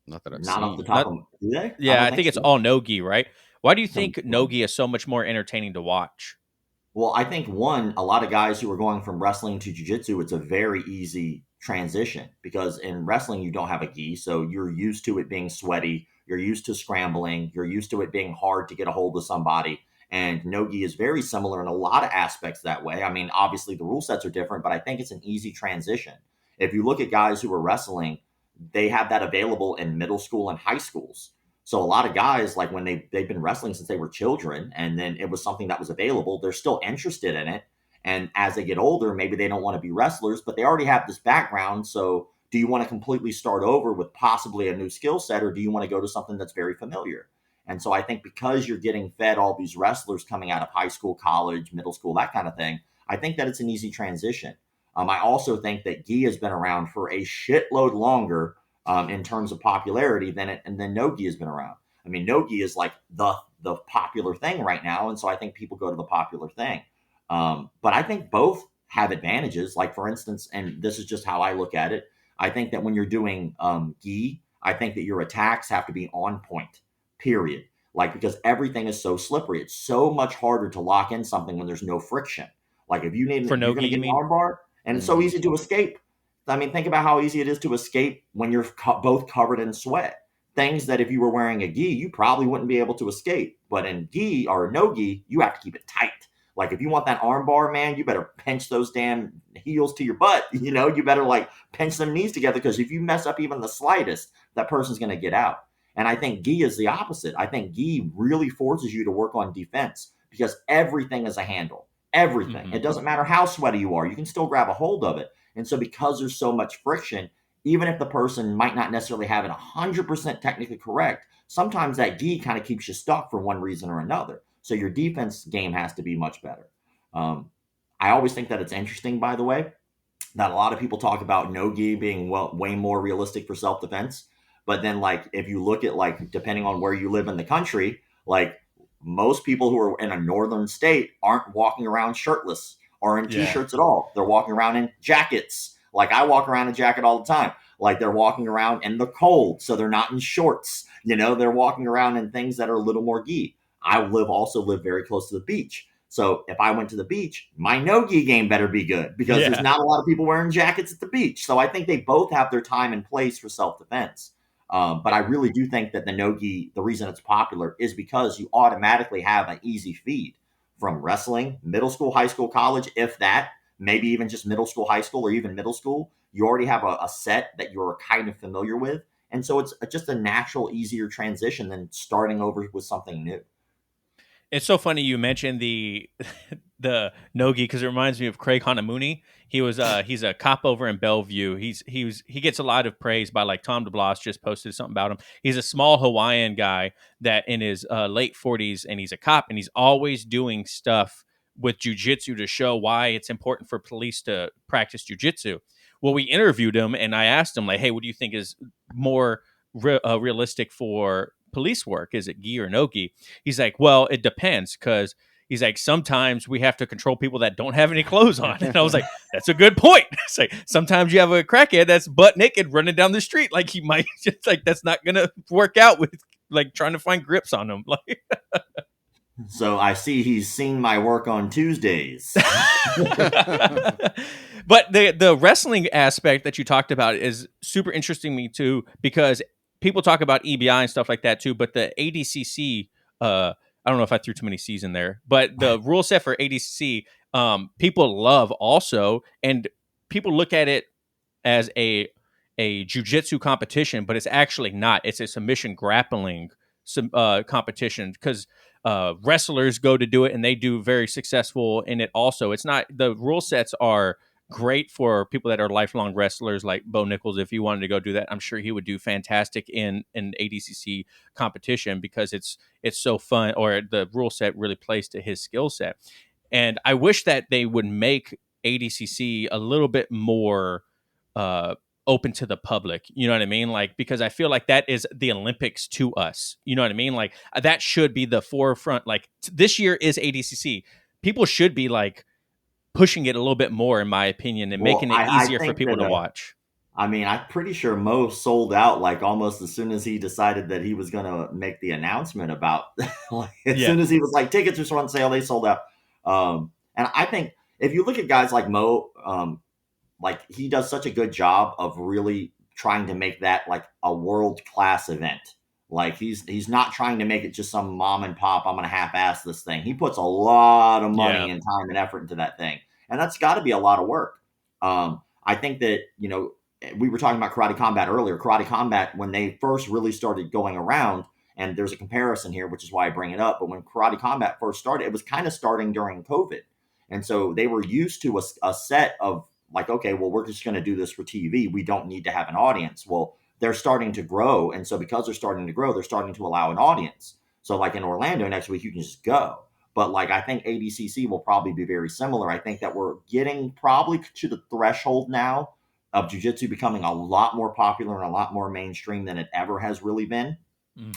Not that I've Not seen. off the top of do they? Yeah, I think it's all no-gi, right? Why do you think no-gi is so much more entertaining to watch? Well, I think, one, a lot of guys who are going from wrestling to jiu-jitsu, it's a very easy transition because in wrestling, you don't have a gi. So you're used to it being sweaty. You're used to scrambling. You're used to it being hard to get a hold of somebody. And no-gi is very similar in a lot of aspects that way. I mean, obviously the rule sets are different, but I think it's an easy transition. If you look at guys who are wrestling, they have that available in middle school and high schools. So a lot of guys, like when they've been wrestling since they were children, and then it was something that was available, they're still interested in it. And as they get older, maybe they don't want to be wrestlers, but they already have this background. So do you want to completely start over with possibly a new skill set, or do you want to go to something that's very familiar? And so I think because you're getting fed all these wrestlers coming out of high school, college, middle school, that kind of thing, I think that it's an easy transition. I also think that gi has been around for a shitload longer in terms of popularity than no-gi has been around. I mean, no-gi is like the popular thing right now, and so I think people go to the popular thing. But I think both have advantages. Like for instance, and this is just how I look at it, I think that when you're doing gi, I think that your attacks have to be on point. Period. Like because everything is so slippery, it's so much harder to lock in something when there's no friction. Like if you're For going no-gi, to you get an mean? armbar, and it's so easy to escape. I mean, think about how easy it is to escape when you're both covered in sweat. Things that if you were wearing a gi, you probably wouldn't be able to escape. But in gi or no gi, you have to keep it tight. Like if you want that arm bar, man, you better pinch those damn heels to your butt. You know, you better like pinch them knees together because if you mess up even the slightest, that person's going to get out. And I think gi is the opposite. I think gi really forces you to work on defense because everything is a handle. Everything. It doesn't matter how sweaty you are. You can still grab a hold of it. And so because there's so much friction, even if the person might not necessarily have it 100% technically correct, sometimes that gi kind of keeps you stuck for one reason or another. So your defense game has to be much better. I always think that it's interesting, by the way, that a lot of people talk about no gi being way more realistic for self-defense. But then like if you look at like depending on where you live in the country, like most people who are in a northern state aren't walking around shirtless or in t-shirts at all. They're walking around in jackets. Like I walk around in a jacket all the time. Like they're walking around in the cold, so they're not in shorts. You know, they're walking around in things that are a little more gi. I also live very close to the beach. So if I went to the beach, my no-gi game better be good because there's not a lot of people wearing jackets at the beach. So I think they both have their time and place for self-defense. But I really do think that the no-gi, the reason it's popular is because you automatically have an easy feed from wrestling, middle school, high school, college, if that, maybe even just middle school, high school, or even middle school. You already have a set that you're kind of familiar with. And so it's just a natural, easier transition than starting over with something new. It's so funny you mentioned the the nogi because it reminds me of Craig Hanamuni. He's a cop over in Bellevue. He gets a lot of praise by like Tom DeBlas just posted something about him. He's a small Hawaiian guy that in his late 40s and he's a cop and he's always doing stuff with jujitsu to show why it's important for police to practice jujitsu. Well, we interviewed him and I asked him like, "Hey, what do you think is more realistic for police work? Is it gi or no gi?" He's like, "Well, it depends because." He's like, sometimes we have to control people that don't have any clothes on. And I was like, that's a good point. It's like, sometimes you have a crackhead that's butt naked running down the street. Like he might just like, that's not going to work out with like trying to find grips on him. Like, so I see he's seen my work on Tuesdays. But the wrestling aspect that you talked about is super interesting to me too, because people talk about EBI and stuff like that too. But the ADCC, I don't know if I threw too many C's in there, but the rule set for ADCC, people love also, and people look at it as a jujitsu competition, but it's actually not. It's a submission grappling competition because wrestlers go to do it and they do very successful in it. Also, it's not the rule sets are great for people that are lifelong wrestlers like Bo Nichols. If you wanted to go do that, I'm sure he would do fantastic in an ADCC competition because it's so fun, or the rule set really plays to his skill set. And I wish that they would make ADCC a little bit more uh, open to the public. You know what I mean? Like, because I feel like that is the Olympics to us. You know what I mean? Like, that should be the forefront. Like, this year is ADCC. People should be like pushing it a little bit more, in my opinion, and Well, making it I easier for think people that to watch. I mean, I'm pretty sure Mo sold out like almost as soon as he decided that he was going to make the announcement about. Like, as Yeah. soon as he was like, tickets are on sale, they sold out. And I think if you look at guys like Mo, like he does such a good job of really trying to make that like a world class event. Like he's not trying to make it just some mom and pop, I'm going to half-ass this thing. He puts a lot of money Yeah. and time and effort into that thing. And that's got to be a lot of work. I think that, we were talking about Karate Combat earlier. Karate Combat, when they first really started going around, and there's a comparison here, which is why I bring it up. But when Karate Combat first started, it was kind of starting during COVID. And so they were used to a set of like, okay, well, we're just going to do this for TV. We don't need to have an audience. Well, they're starting to grow. And so because they're starting to grow, they're starting to allow an audience. So like in Orlando next week, you can just go. But like I think ADCC will probably be very similar. I think that we're getting probably to the threshold now of jiu-jitsu becoming a lot more popular and a lot more mainstream than it ever has really been.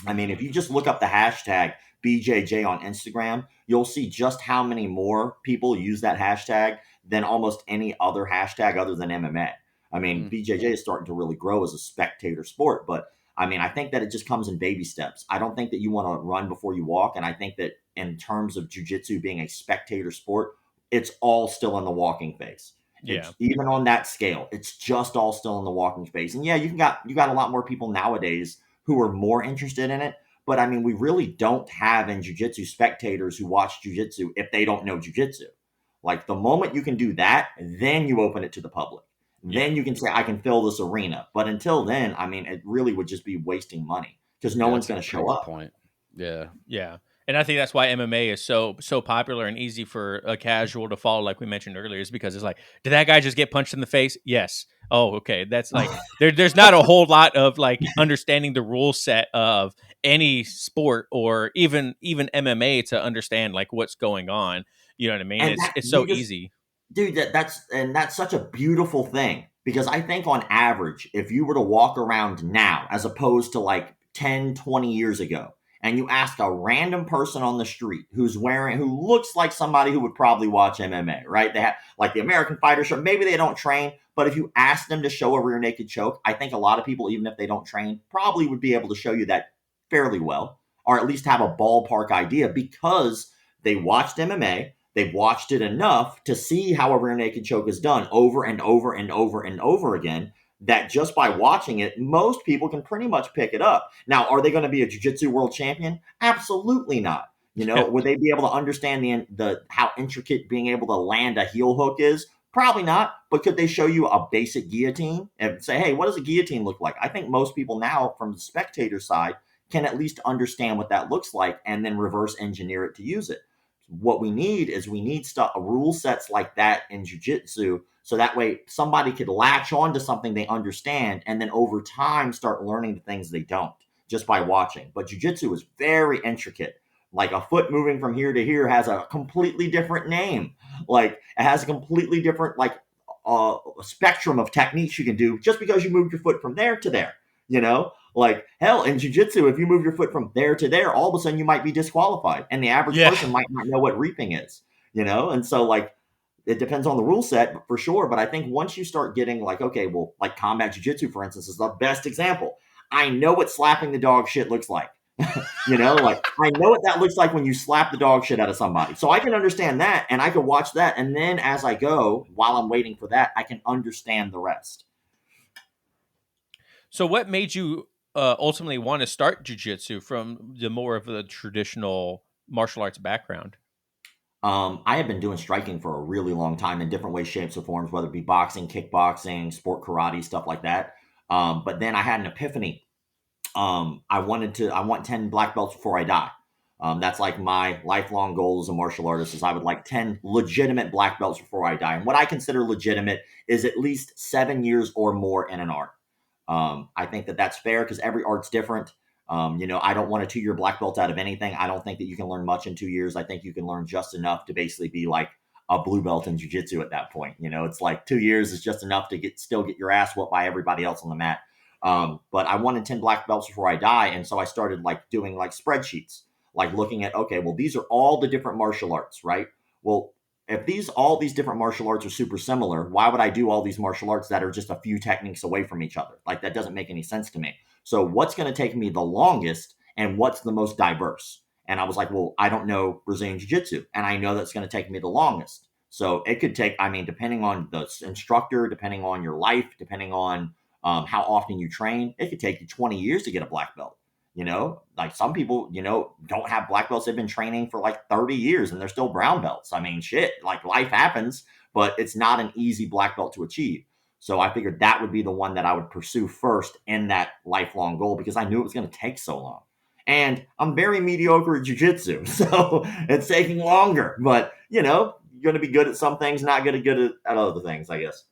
I mean, if you just look up the hashtag BJJ on Instagram, you'll see just how many more people use that hashtag than almost any other hashtag other than MMA. I mean, BJJ is starting to really grow as a spectator sport, but I mean, I think that it just comes in baby steps. I don't think that you want to run before you walk. And I think that in terms of jiu-jitsu being a spectator sport, it's all still in the walking phase. Yeah. Even on that scale, it's just all still in the walking phase. And yeah, you got a lot more people nowadays who are more interested in it. But I mean, we really don't have in jiu-jitsu spectators who watch jiu-jitsu if they don't know jiu-jitsu. Like the moment you can do that, then you open it to the public. Then you can say, I can fill this arena. But until then, I mean, it really would just be wasting money because no one's going to show up. Point. Yeah. Yeah. And I think that's why MMA is so popular and easy for a casual to follow, like we mentioned earlier, is because it's like, did that guy just get punched in the face? Yes. Oh, okay. That's like there's not a whole lot of like understanding the rule set of any sport or even MMA to understand like what's going on. You know what I mean? And It's so easy. Dude, that's such a beautiful thing because I think on average, if you were to walk around now as opposed to like 10, 20 years ago, and you ask a random person on the street who looks like somebody who would probably watch MMA, right? They have like the American Fighter show. Maybe they don't train, but if you ask them to show a rear naked choke, I think a lot of people, even if they don't train, probably would be able to show you that fairly well, or at least have a ballpark idea because they watched MMA. They've watched it enough to see how a rear naked choke is done over and over and over and over again that just by watching it, most people can pretty much pick it up. Now, are they going to be a jiu-jitsu world champion? Absolutely not. Would they be able to understand the how intricate being able to land a heel hook is? Probably not. But could they show you a basic guillotine and say, hey, what does a guillotine look like? I think most people now from the spectator side can at least understand what that looks like and then reverse engineer it to use it. What we need is rule sets like that in jiu-jitsu so that way somebody could latch on to something they understand and then over time start learning the things they don't just by watching. But jiu-jitsu is very intricate. Like a foot moving from here to here has a completely different name. Like it has a completely different spectrum of techniques you can do just because you moved your foot from there to there. Like hell in jiu-jitsu, if you move your foot from there to there, all of a sudden you might be disqualified, and the average person might not know what reaping is. And so like it depends on the rule set for sure. But I think once you start getting like, okay, well, like combat jiu-jitsu, for instance, is the best example. I know what slapping the dog shit looks like. Like I know what that looks like when you slap the dog shit out of somebody. So I can understand that, and I can watch that, and then as I go, while I'm waiting for that, I can understand the rest. So what made you ultimately want to start jiu-jitsu from the more of the traditional martial arts background? I have been doing striking for a really long time in different ways, shapes, or forms, whether it be boxing, kickboxing, sport karate, stuff like that. But then I had an epiphany. I want 10 black belts before I die. That's like my lifelong goal as a martial artist is I would like 10 legitimate black belts before I die. And what I consider legitimate is at least 7 years or more in an art. I think that that's fair because every art's different. I don't want a 2-year black belt out of anything. I don't think that you can learn much in 2 years. I think you can learn just enough to basically be like a blue belt in jiu-jitsu at that point. It's like 2 years is just enough to still get your ass whooped by everybody else on the mat. But I wanted 10 black belts before I die. And so I started like doing like spreadsheets, like looking at, okay, well, these are all the different martial arts, right? Well, if all these different martial arts are super similar, why would I do all these martial arts that are just a few techniques away from each other? Like that doesn't make any sense to me. So what's going to take me the longest and what's the most diverse? And I was like, well, I don't know Brazilian Jiu-Jitsu, and I know that's going to take me the longest. So it could take, depending on the instructor, depending on your life, depending on how often you train, it could take you 20 years to get a black belt. Like some people, don't have black belts. They've been training for like 30 years and they're still brown belts. I mean, shit, like life happens, but it's not an easy black belt to achieve. So I figured that would be the one that I would pursue first in that lifelong goal because I knew it was going to take so long. And I'm very mediocre at jiu-jitsu, so it's taking longer. But, you're going to be good at some things, not going to be good at other things, I guess.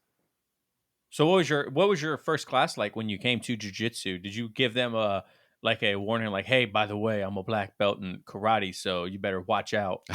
So what was your first class like when you came to jiu-jitsu? Did you give them a warning like, "Hey, by the way, I'm a black belt in karate, so you better watch out"?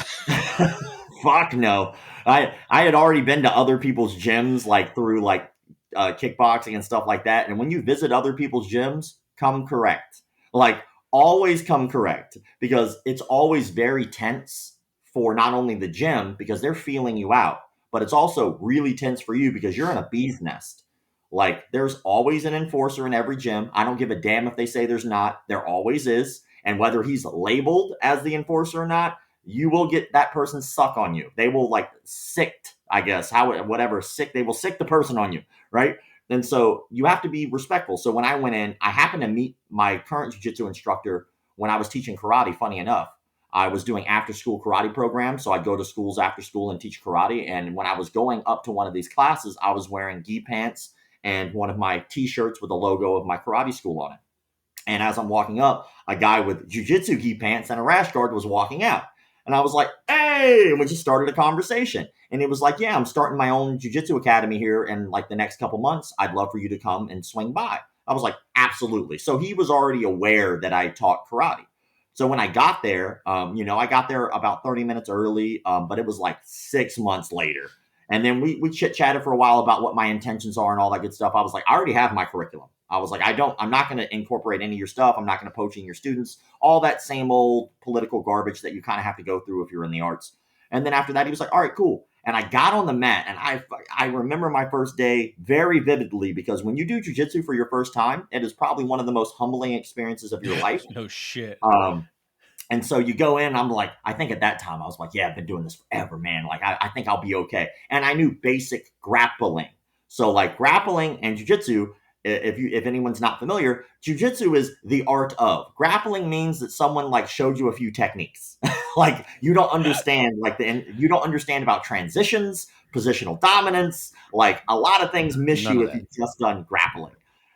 Fuck no. I had already been to other people's gyms like through like kickboxing and stuff like that. And when you visit other people's gyms, come correct. Like always come correct because it's always very tense for not only the gym because they're feeling you out, but it's also really tense for you because you're in a bee's nest. Like there's always an enforcer in every gym. I don't give a damn if they say there's not. There always is. And whether he's labeled as the enforcer or not, you will get that person suck on you. They will like sick, I guess, they will sick the person on you, right? And so you have to be respectful. So when I went in, I happened to meet my current jiu-jitsu instructor when I was teaching karate, funny enough. I was doing after school karate programs. So I'd go to schools after school and teach karate. And when I was going up to one of these classes, I was wearing gi pants and one of my t-shirts with the logo of my karate school on it. And as I'm walking up, a guy with jiu-jitsu gi pants and a rash guard was walking out. And I was like, hey, and we just started a conversation. And it was like, yeah, I'm starting my own jiu-jitsu academy here in like the next couple months. I'd love for you to come and swing by. I was like, absolutely. So he was already aware that I taught karate. So when I got there, I got there about 30 minutes early, but it was like 6 months later. And then we chit-chatted for a while about what my intentions are and all that good stuff. I was like, I already have my curriculum. I was like, I'm not going to incorporate any of your stuff. I'm not going to poach in your students, all that same old political garbage that you kind of have to go through if you're in the arts. And then after that, he was like, all right, cool. And I got on the mat and I remember my first day very vividly because when you do jiu-jitsu for your first time, it is probably one of the most humbling experiences of your life. No shit. And so you go in, I'm like, I think at that time I was like, yeah, I've been doing this forever, man. Like, I think I'll be okay. And I knew basic grappling. So like grappling and jiu-jitsu, if anyone's not familiar, jiu-jitsu is the art of. Grappling means that someone like showed you a few techniques. Like you don't understand you don't understand about transitions, positional dominance, like a lot of things miss you if you've just done grappling.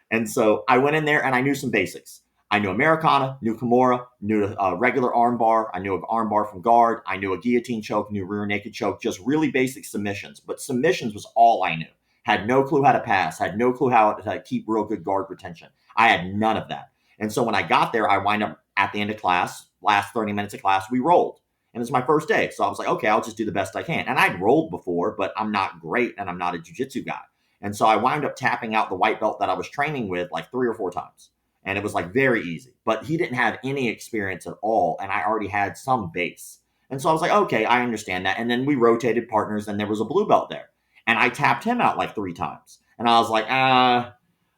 And so I went in there and I knew some basics. I knew Americana, knew Kimura, knew a regular armbar. I knew an armbar from guard. I knew a guillotine choke, knew rear naked choke, just really basic submissions. But submissions was all I knew. Had no clue how to pass, had no clue how to keep real good guard retention. I had none of that. And so when I got there, I wind up at the end of class, last 30 minutes of class, we rolled. And it's my first day. So I was like, okay, I'll just do the best I can. And I'd rolled before, but I'm not great and I'm not a jiu-jitsu guy. And so I wound up tapping out the white belt that I was training with like 3 or 4 times. And it was like very easy, but he didn't have any experience at all. And I already had some base. And so I was like, okay, I understand that. And then we rotated partners and there was a blue belt there. And I tapped him out like 3 times. And I was like, I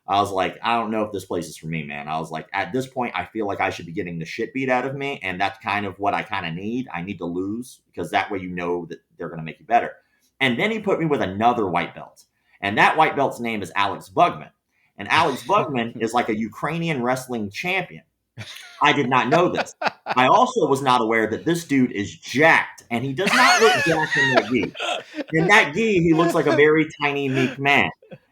don't know if this place is for me, man. I was like, at this point, I feel like I should be getting the shit beat out of me. And that's kind of what I kind of need. I need to lose because that way you know that they're going to make you better. And then he put me with another white belt. And that white belt's name is Alex Bugman. And Alex Bugman is like a Ukrainian wrestling champion. I did not know this. I also was not aware that this dude is jacked, and he does not look jacked in that gi. In that gi, he looks like a very tiny, meek man.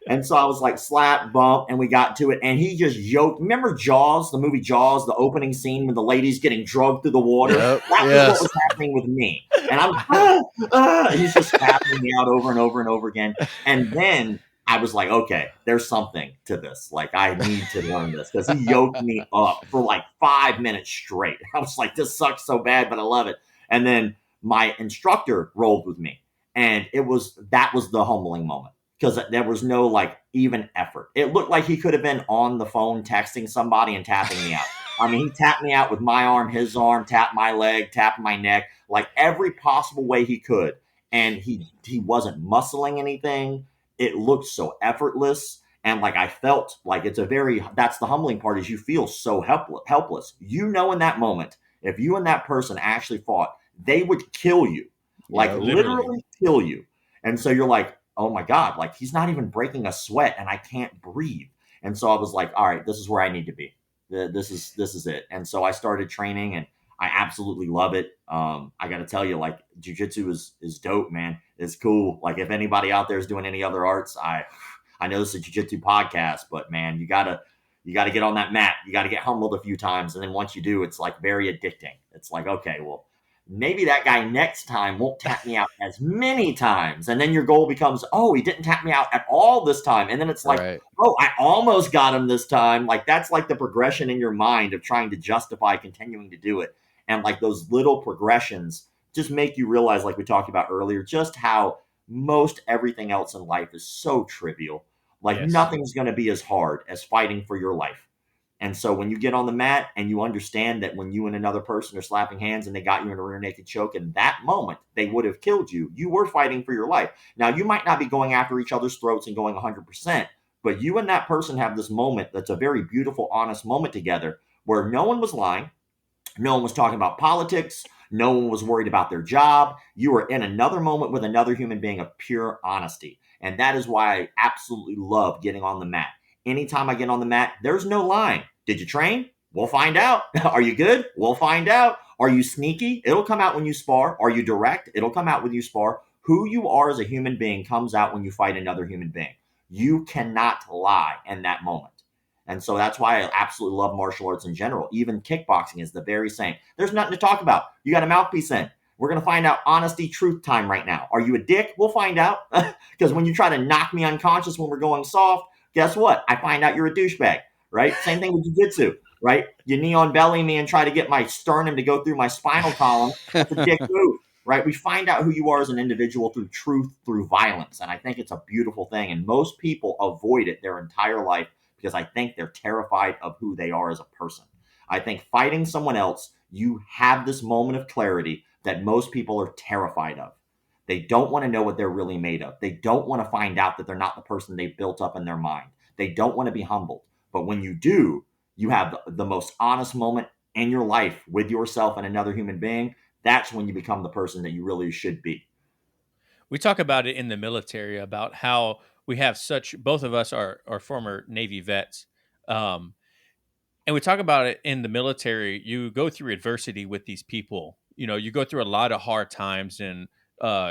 And so I was like, slap, bump, and we got to it. And he just yoked. Remember Jaws, the movie Jaws, the opening scene when the lady's getting drugged through the water? Yep, That was what was happening with me. And I'm he's just tapping me out over and over and over again. And then I was like, okay, there's something to this. Like, I need to learn this because he yoked me up for like 5 minutes straight. I was like, this sucks so bad, but I love it. And then my instructor rolled with me. And that was the humbling moment because there was no like even effort. It looked like he could have been on the phone texting somebody and tapping me out. I mean, he tapped me out with my arm, his arm, tapped my leg, tapped my neck, like every possible way he could. And he wasn't muscling anything. It looked so effortless. And like, I felt like that's the humbling part is you feel so helpless. You know, in that moment, if you and that person actually fought, they would kill you, like literally kill you. And so you're like, oh my God, like he's not even breaking a sweat and I can't breathe. And so I was like, all right, this is where I need to be. This is it. And so I started training, and I absolutely love it. I got to tell you, like, jujitsu is dope, man. It's cool. Like, if anybody out there is doing any other arts, I know this is a jujitsu podcast, but man, you gotta get on that mat. You got to get humbled a few times, and then once you do, it's like very addicting. It's like, okay, well, maybe that guy next time won't tap me out as many times. And then your goal becomes, oh, he didn't tap me out at all this time. And then it's like, Right. oh, I almost got him this time. Like, that's like the progression in your mind of trying to justify continuing to do it. And like those little progressions just make you realize, like we talked about earlier, just how most everything else in life is so trivial. Like, Yes. nothing's going to be as hard as fighting for your life. And so when you get on the mat and you understand that when you and another person are slapping hands and they got you in a rear naked choke, in that moment they would have killed you, you were fighting for your life. Now, you might not be going after each other's throats and going 100%, but you and that person have this moment that's a very beautiful, honest moment together where no one was lying. No one was talking about politics. No one was worried about their job. You were in another moment with another human being of pure honesty. And that is why I absolutely love getting on the mat. Anytime I get on the mat, there's no lying. Did you train? We'll find out. Are you good? We'll find out. Are you sneaky? It'll come out when you spar. Are you direct? It'll come out when you spar. Who you are as a human being comes out when you fight another human being. You cannot lie in that moment. And so that's why I absolutely love martial arts in general. Even kickboxing is the very same. There's nothing to talk about. You got a mouthpiece in. We're going to find out honesty, truth time right now. Are you a dick? We'll find out. Because when you try to knock me unconscious when we're going soft, guess what? I find out you're a douchebag, right? Same thing with jiu-jitsu, right? You knee on belly me and try to get my sternum to go through my spinal column. That's a dick move, right? We find out who you are as an individual through truth, through violence. And I think it's a beautiful thing. And most people avoid it their entire life because I think they're terrified of who they are as a person. I think fighting someone else, you have this moment of clarity that most people are terrified of. They don't want to know what they're really made of. They don't want to find out that they're not the person they built up in their mind. They don't want to be humbled. But when you do, you have the most honest moment in your life with yourself and another human being. That's when you become the person that you really should be. We talk about it in the military about how we have such, both of us are former Navy vets. Um, and we talk about it in the military. You go through adversity with these people. You know, you go through a lot of hard times and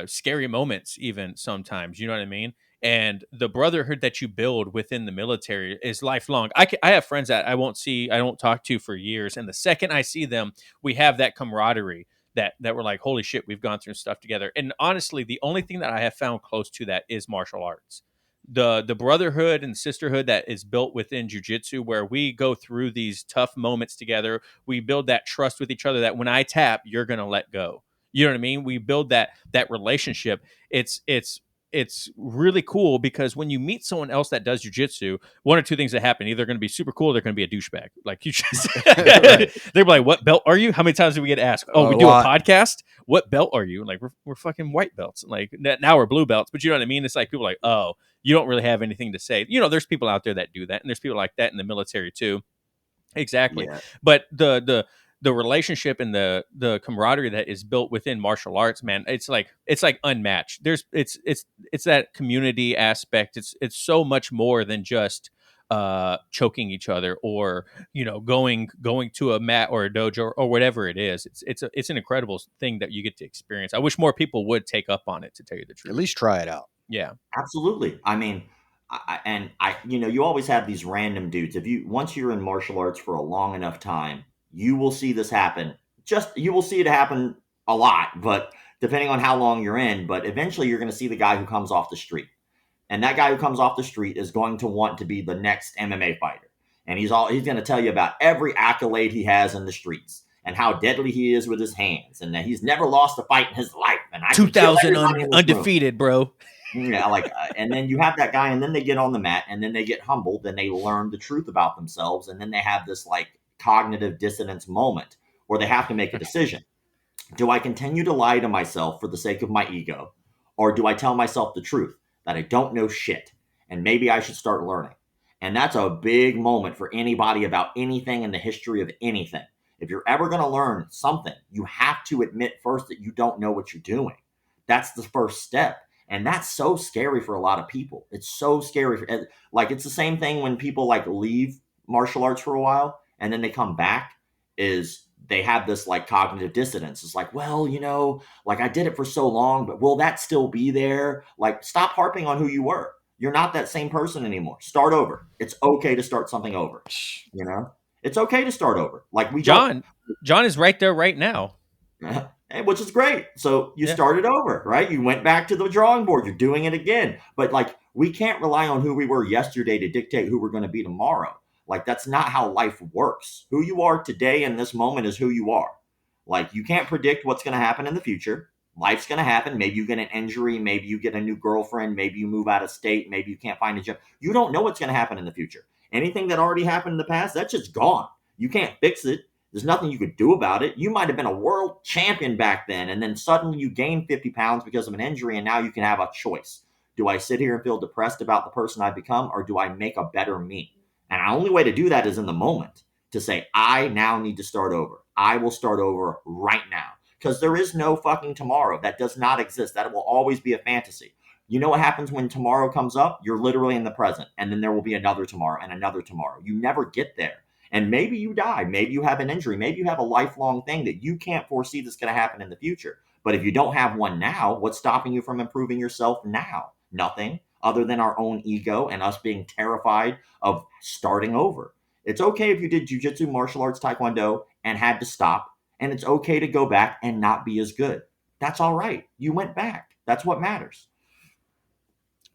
scary moments, even sometimes. You know what I mean? And the brotherhood that you build within the military is lifelong. I have friends that I don't talk to for years, and the second I see them, we have that camaraderie that we're like, holy shit, we've gone through stuff together. And honestly, the only thing that I have found close to that is martial arts, the brotherhood and sisterhood that is built within jiu-jitsu, where we go through these tough moments together. We build that trust with each other that when I tap, you're going to let go. You know what I mean? We build that relationship. It's really cool because when you meet someone else that does jujitsu, one or two things that happen: either they're going to be super cool, or they're going to be a douchebag. Like you just, Right. they're like, "What belt are you?" How many times do we get asked? "Oh, A we do a lot. podcast. What belt are you?" Like we're fucking white belts. Like now we're blue belts, but you know what I mean? It's like people are like, "Oh, you don't really have anything to say." You know, there's people out there that do that, and there's people like that in the military too. Exactly. Yeah. But the relationship and the camaraderie that is built within martial arts, man, it's like unmatched. It's that community aspect. It's so much more than just choking each other or going to a mat or a dojo or whatever it is. It's an incredible thing that you get to experience. I wish more people would take up on it, to tell you the At truth. least try it out. Yeah. Absolutely. I mean, you always have these random dudes. If you once you're in martial arts for a long enough time, you will see this happen. You will see it happen a lot, but depending on how long you're in. But eventually, you're going to see the guy who comes off the street, and that guy who comes off the street is going to want to be the next MMA fighter, and he's going to tell you about every accolade he has in the streets. And how deadly he is with his hands, and that he's never lost a fight in his life, and I can kill 2000 everybody in this room. undefeated, bro. Yeah, like, and then you have that guy, and then they get on the mat, and then they get humbled, and they learn the truth about themselves, and then they have this like cognitive dissonance moment where they have to make a decision. Do I continue to lie to myself for the sake of my ego, or do I tell myself the truth that I don't know shit, and maybe I should start learning? And that's a big moment for anybody about anything in the history of anything. If you're ever going to learn something, you have to admit first that you don't know what you're doing. That's the first step. And that's so scary for a lot of people. It's so scary. Like, it's the same thing when people like leave martial arts for a while and then they come back, is they have this like cognitive dissonance. It's like, well, like I did it for so long, but will that still be there? Like, stop harping on who you were. You're not that same person anymore. Start over. It's okay to start something over. It's okay to start over. Like, we don't. John is right there right now. Which is great. So you Yeah. started over, right? You went back to the drawing board. You're doing it again. But like, we can't rely on who we were yesterday to dictate who we're going to be tomorrow. Like, that's not how life works. Who you are today in this moment is who you are. Like, you can't predict what's going to happen in the future. Life's going to happen. Maybe you get an injury. Maybe you get a new girlfriend. Maybe you move out of state. Maybe you can't find a job. You don't know what's going to happen in the future. Anything that already happened in the past, that's just gone. You can't fix it. There's nothing you could do about it. You might have been a world champion back then, and then suddenly you gained 50 pounds because of an injury, and now you can have a choice. Do I sit here and feel depressed about the person I've become, or do I make a better me? And the only way to do that is in the moment, to say, I now need to start over. I will start over right now. Because there is no fucking tomorrow. That does not exist. That will always be a fantasy. You know what happens when tomorrow comes up? You're literally in the present, and then there will be another tomorrow and another tomorrow. You never get there. And maybe you die. Maybe you have an injury. Maybe you have a lifelong thing that you can't foresee that's going to happen in the future. But if you don't have one now, what's stopping you from improving yourself now? Nothing, other than our own ego and us being terrified of starting over. It's okay if you did jujitsu, martial arts, taekwondo, and had to stop. And it's okay to go back and not be as good. That's all right. You went back. That's what matters.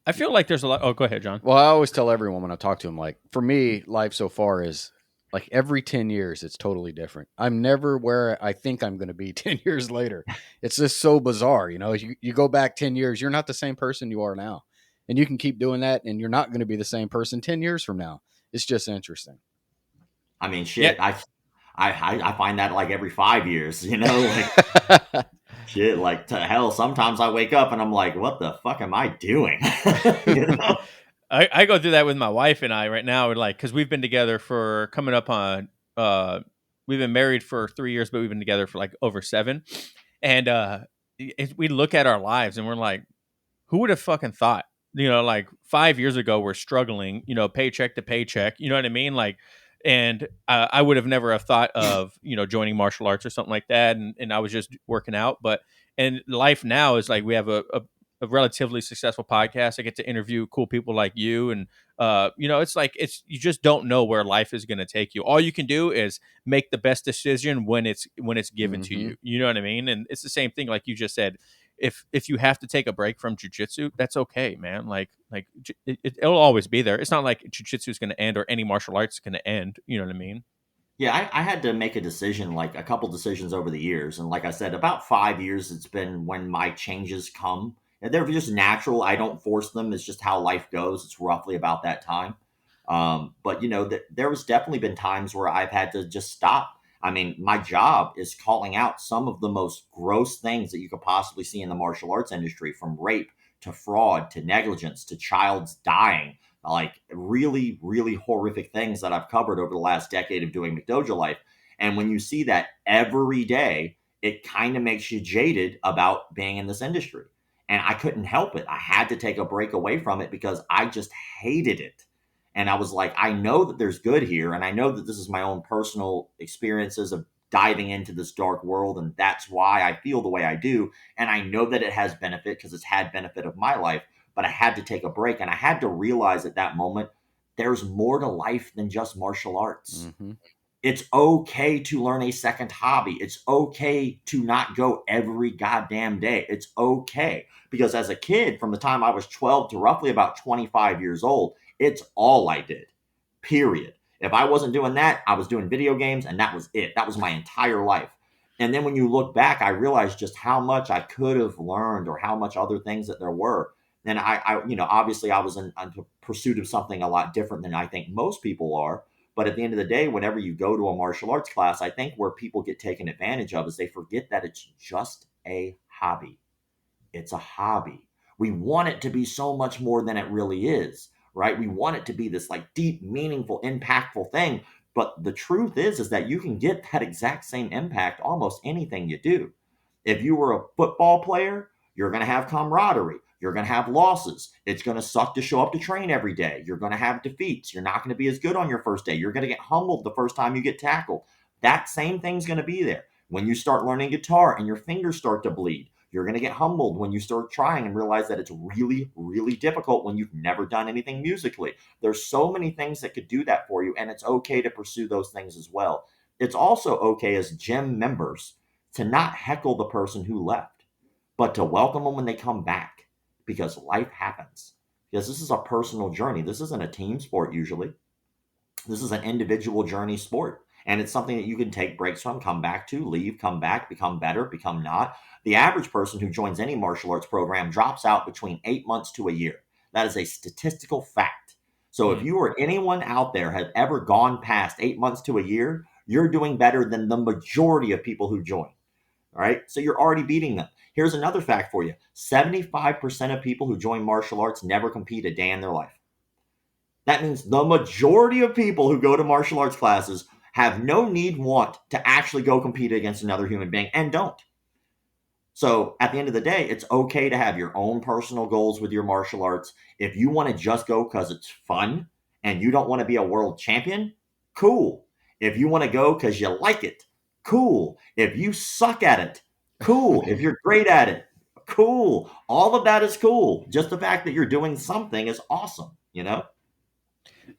I feel like there's a lot. Oh, go ahead, John. Well, I always tell everyone when I talk to them, like, for me, life so far is like every 10 years, it's totally different. I'm never where I think I'm going to be 10 years later. It's just so bizarre. You go back 10 years, you're not the same person you are now. And you can keep doing that, and you're not going to be the same person 10 years from now. It's just interesting. I mean, shit, yeah. I find that like every 5 years, like shit, like to hell. Sometimes I wake up and I'm like, what the fuck am I doing? I go through that with my wife and I right now. Like, because we've been together for coming up on, we've been married for 3 years, but we've been together for like over 7. And we look at our lives and we're like, who would have fucking thought? Like 5 years ago, we're struggling, paycheck to paycheck. You know what I mean? Like, and I would have never have thought of, joining martial arts or something like that. And I was just working out. And life now is like we have a relatively successful podcast. I get to interview cool people like you. And, it's like you just don't know where life is going to take you. All you can do is make the best decision when it's given to you. You know what I mean? And it's the same thing, like you just said. If you have to take a break from jiu-jitsu, that's okay, man. Like it'll always be there. It's not like jiu-jitsu is going to end or any martial arts is going to end. You know what I mean? Yeah, I had to make a decision, like a couple decisions over the years. And like I said, about 5 years, it's been when my changes come. And they're just natural. I don't force them. It's just how life goes. It's roughly about that time. But, there was definitely been times where I've had to just stop. I mean, my job is calling out some of the most gross things that you could possibly see in the martial arts industry, from rape to fraud to negligence to child's dying, like really, really horrific things that I've covered over the last decade of doing McDojoLife. And when you see that every day, it kind of makes you jaded about being in this industry. And I couldn't help it. I had to take a break away from it because I just hated it. And I was like, I know that there's good here. And I know that this is my own personal experiences of diving into this dark world. And that's why I feel the way I do. And I know that it has benefit because it's had benefit of my life. But I had to take a break. And I had to realize at that moment, there's more to life than just martial arts. Mm-hmm. It's okay to learn a second hobby. It's okay to not go every goddamn day. It's okay. Because as a kid, from the time I was 12 to roughly about 25 years old, it's all I did, period. If I wasn't doing that, I was doing video games, and that was it. That was my entire life. And then when you look back, I realized just how much I could have learned, or how much other things that there were. And I obviously I was in pursuit of something a lot different than I think most people are. But at the end of the day, whenever you go to a martial arts class, I think where people get taken advantage of is they forget that it's just a hobby. It's a hobby. We want it to be so much more than it really is, right? We want it to be this like deep, meaningful, impactful thing. But the truth is that you can get that exact same impact almost anything you do. If you were a football player, you're going to have camaraderie. You're going to have losses. It's going to suck to show up to train every day. You're going to have defeats. You're not going to be as good on your first day. You're going to get humbled the first time you get tackled. That same thing's going to be there. When you start learning guitar and your fingers start to bleed, you're going to get humbled when you start trying and realize that it's really, really difficult when you've never done anything musically. There's so many things that could do that for you, and it's okay to pursue those things as well. It's also okay as gym members to not heckle the person who left, but to welcome them when they come back, because life happens. Because this is a personal journey. This isn't a team sport usually. This is an individual journey sport. And it's something that you can take breaks from, come back to, leave, come back, become better, become not. The average person who joins any martial arts program drops out between 8 months to a year. That is a statistical fact. So if you or anyone out there have ever gone past 8 months to a year, you're doing better than the majority of people who join. All right. So you're already beating them. Here's another fact for you. 75% of people who join martial arts never compete a day in their life. That means the majority of people who go to martial arts classes have no want to actually go compete against another human being and don't. So at the end of the day, it's okay to have your own personal goals with your martial arts. If you want to just go because it's fun and you don't want to be a world champion, cool. If you want to go because you like it, cool. If you suck at it, cool. If you're great at it, cool. All of that is cool. Just the fact that you're doing something is awesome, you know?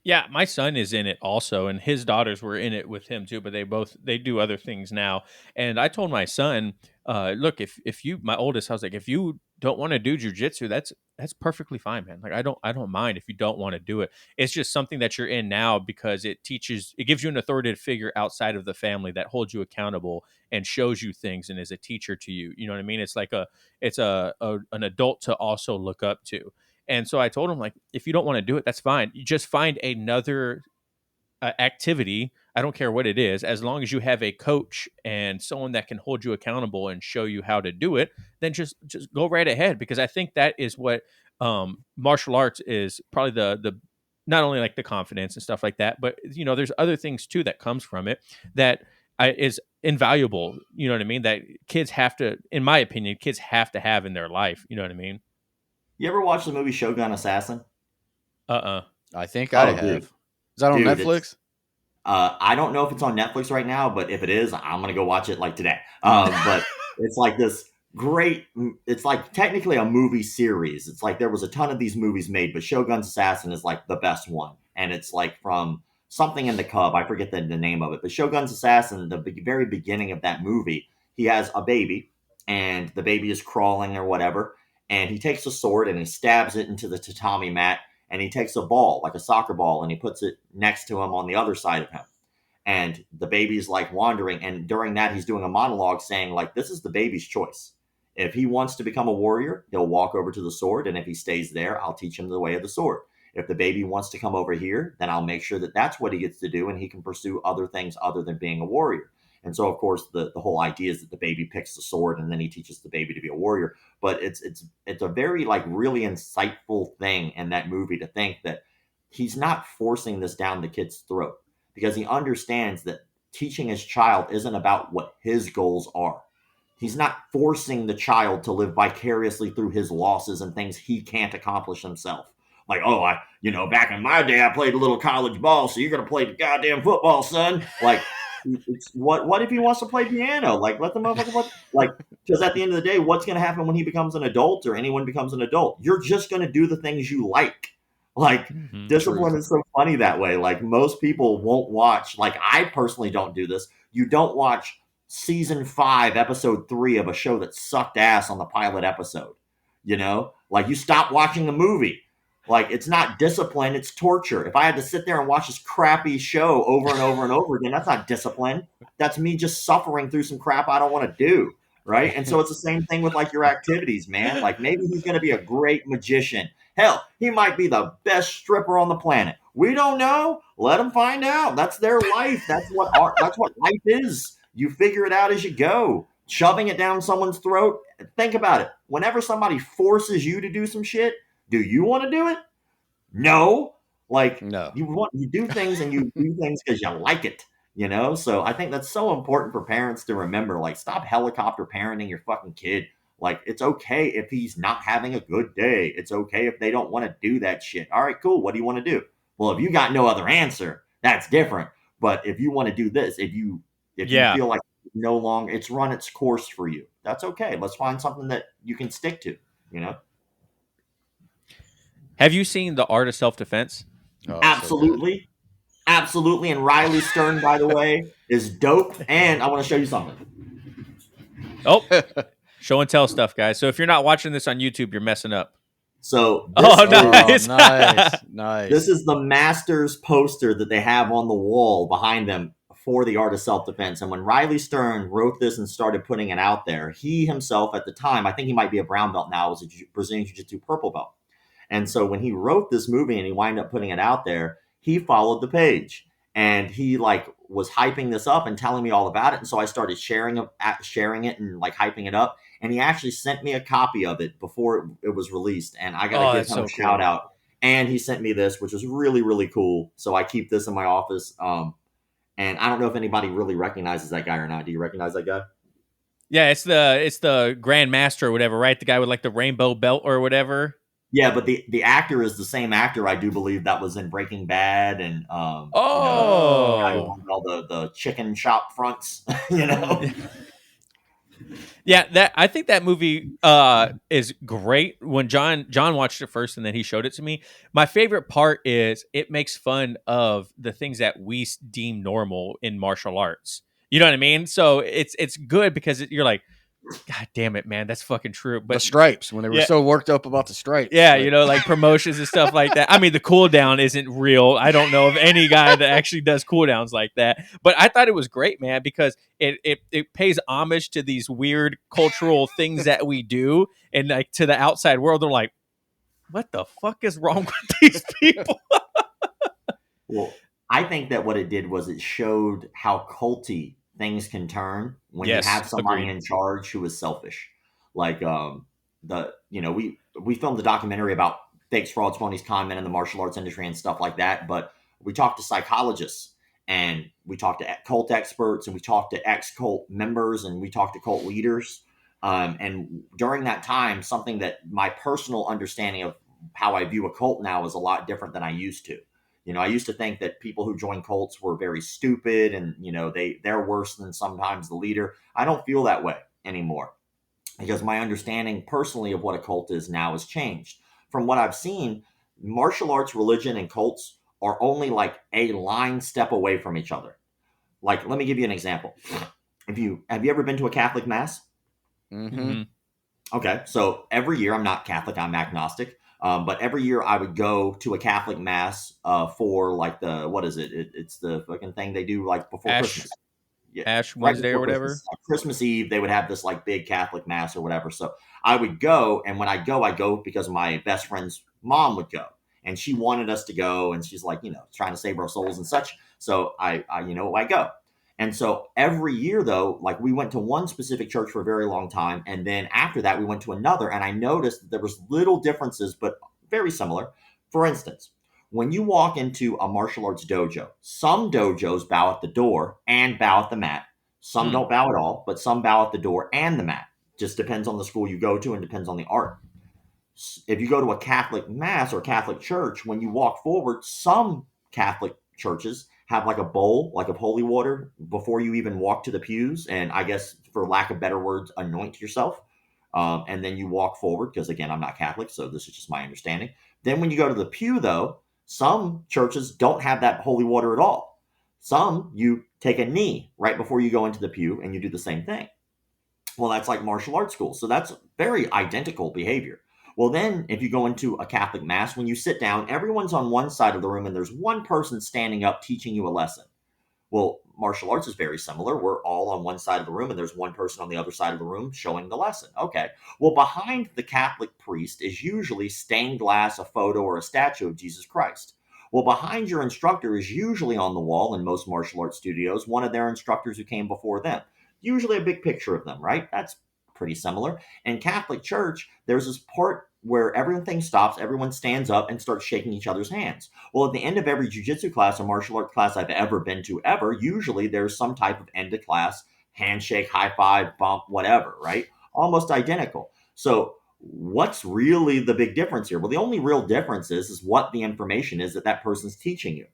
Yeah, my son is in it also, and his daughters were in it with him too. But they do other things now. And I told my son, look, if you, my oldest, I was like, if you don't want to do jujitsu, that's perfectly fine, man. Like I don't mind if you don't want to do it. It's just something that you're in now because it gives you an authoritative figure outside of the family that holds you accountable and shows you things and is a teacher to you. You know what I mean? It's like an adult to also look up to. And so I told him, like, if you don't want to do it, that's fine. You just find another activity. I don't care what it is, as long as you have a coach and someone that can hold you accountable and show you how to do it. Then just go right ahead, because I think that is what martial arts is. Probably the not only like the confidence and stuff like that, but there's other things too that comes from it that is invaluable. You know what I mean? That kids have to, in my opinion, kids have to have in their life. You know what I mean? You ever watch the movie Shogun Assassin? I think I have. Dude. Is that on Dude, Netflix? I don't know if it's on Netflix right now, but if it is, I'm going to go watch it like today. But it's like this great, it's like technically a movie series. It's like there was a ton of these movies made, but Shogun's Assassin is like the best one. And it's like from something in the Cub. I forget the name of it. But Shogun's Assassin, the very beginning of that movie, he has a baby and the baby is crawling or whatever. And he takes a sword and he stabs it into the tatami mat. And he takes a ball, like a soccer ball, and he puts it next to him on the other side of him. And the baby's like wandering. And during that, he's doing a monologue saying, like, this is the baby's choice. If he wants to become a warrior, he'll walk over to the sword. And if he stays there, I'll teach him the way of the sword. If the baby wants to come over here, then I'll make sure that that's what he gets to do. And he can pursue other things other than being a warrior. And so, of course, the whole idea is that the baby picks the sword and then he teaches the baby to be a warrior. But it's a very like really insightful thing in that movie to think that he's not forcing this down the kid's throat, because he understands that teaching his child isn't about what his goals are. He's not forcing the child to live vicariously through his losses and things he can't accomplish himself. Like, oh, back in my day, I played a little college ball, so you're going to play the goddamn football, son. Like, it's what if he wants to play piano? Like, let the motherfucker because at the end of the day, what's going to happen when he becomes an adult or anyone becomes an adult? You're just going to do the things you like. Like, discipline is so funny that way. Like, most people won't watch. Like, I personally don't do this. You don't watch season 5, episode 3 of a show that sucked ass on the pilot episode. Like, you stop watching the movie. Like, it's not discipline, it's torture. If I had to sit there and watch this crappy show over and over and over again, that's not discipline. That's me just suffering through some crap I don't want to do, right? And so it's the same thing with, like, your activities, man. Like, maybe he's going to be a great magician. Hell, he might be the best stripper on the planet. We don't know. Let him find out. That's their life. That's what life is. You figure it out as you go. Shoving it down someone's throat. Think about it. Whenever somebody forces you to do some shit, do you want to do it? No. Like, No. You do things and you do things because you like it, So I think that's so important for parents to remember. Like, stop helicopter parenting your fucking kid. Like, it's okay if he's not having a good day. It's okay if they don't want to do that shit. All right, cool. What do you want to do? Well, if you got no other answer, that's different. But if you want to do this, if you feel like no longer it's run its course for you, that's okay. Let's find something that you can stick to, you know? Have you seen The Art of Self-Defense? Oh, Absolutely. Absolutely. And Riley Stern, by the way, is dope. And I want to show you something. Oh, show and tell stuff, guys. So if you're not watching this on YouTube, you're messing up. So nice. Nice. This is the Masters poster that they have on the wall behind them for The Art of Self-Defense. And when Riley Stern wrote this and started putting it out there, he himself at the time, I think he might be a brown belt now, was a Brazilian Jiu-Jitsu purple belt. And so when he wrote this movie and he wound up putting it out there, he followed the page and he like was hyping this up and telling me all about it. And so I started sharing it and like hyping it up. And he actually sent me a copy of it before it was released. And I got to give him a shout out. And he sent me this, which was really, really cool. So I keep this in my office. And I don't know if anybody really recognizes that guy or not. Do you recognize that guy? Yeah, it's the Grand Master or whatever, right? The guy with like the rainbow belt or whatever. Yeah, but the actor is the same actor, I do believe, that was in Breaking Bad and all the chicken shop fronts, you know. Yeah, I think that movie is great. When John watched it first and then he showed it to me, my favorite part is it makes fun of the things that we deem normal in martial arts. You know what I mean? So it's good because you're like, God damn it, man, that's fucking true. But the stripes, when they were so worked up about the stripes. Yeah, you know, like promotions and stuff like that. I mean, the cooldown isn't real. I don't know of any guy that actually does cooldowns like that. But I thought it was great, man, because it pays homage to these weird cultural things that we do. And like to the outside world, they're like, what the fuck is wrong with these people? Well, I think that what it did was it showed how culty things can turn when you have somebody in charge who is selfish. Like we filmed a documentary about fakes, frauds, phonies, con men in the martial arts industry and stuff like that. But we talked to psychologists and we talked to cult experts and we talked to ex-cult members and we talked to cult leaders. And during that time, something that my personal understanding of how I view a cult now is a lot different than I used to. You know, I used to think that people who join cults were very stupid and, you know, they're worse than sometimes the leader. I don't feel that way anymore because my understanding personally of what a cult is now has changed. From what I've seen, martial arts, religion, and cults are only like a line step away from each other. Like, let me give you an example. Have you ever been to a Catholic mass? Mm-hmm. Okay, so every year, I'm not Catholic, I'm agnostic. But every year I would go to a Catholic mass for like what is it? It's the fucking thing they do like before Christmas. Yeah, Ash Wednesday or whatever. Christmas. Like Christmas Eve, they would have this like big Catholic mass or whatever. So I would go, and when I go because my best friend's mom would go, and she wanted us to go, and she's like, you know, trying to save our souls and such. So I go. And so every year, though, like we went to one specific church for a very long time. And then after that, we went to another. And I noticed that there was little differences, but very similar. For instance, when you walk into a martial arts dojo, some dojos bow at the door and bow at the mat. Some don't bow at all, but some bow at the door and the mat. Just depends on the school you go to and depends on the art. If you go to a Catholic mass or Catholic church, when you walk forward, some Catholic churches have like a bowl, like of holy water before you even walk to the pews. And I guess for lack of better words, anoint yourself. And then you walk forward because, again, I'm not Catholic, so this is just my understanding. Then when you go to the pew, though, some churches don't have that holy water at all. Some, you take a knee right before you go into the pew and you do the same thing. Well, that's like martial arts school. So that's very identical behavior. Well, then if you go into a Catholic mass, when you sit down, everyone's on one side of the room and there's one person standing up teaching you a lesson. Well, martial arts is very similar. We're all on one side of the room and there's one person on the other side of the room showing the lesson. Okay. Well, behind the Catholic priest is usually stained glass, a photo, or a statue of Jesus Christ. Well, behind your instructor is usually on the wall in most martial arts studios, one of their instructors who came before them. Usually a big picture of them, right? That's pretty similar. In Catholic Church, there's this part where everything stops, everyone stands up and starts shaking each other's hands. Well, at the end of every jiu-jitsu class or martial arts class I've ever been to ever, usually there's some type of end of class handshake, high five, bump, whatever, right? Almost identical. So what's really the big difference here? Well, the only real difference is what the information is that that person's teaching you.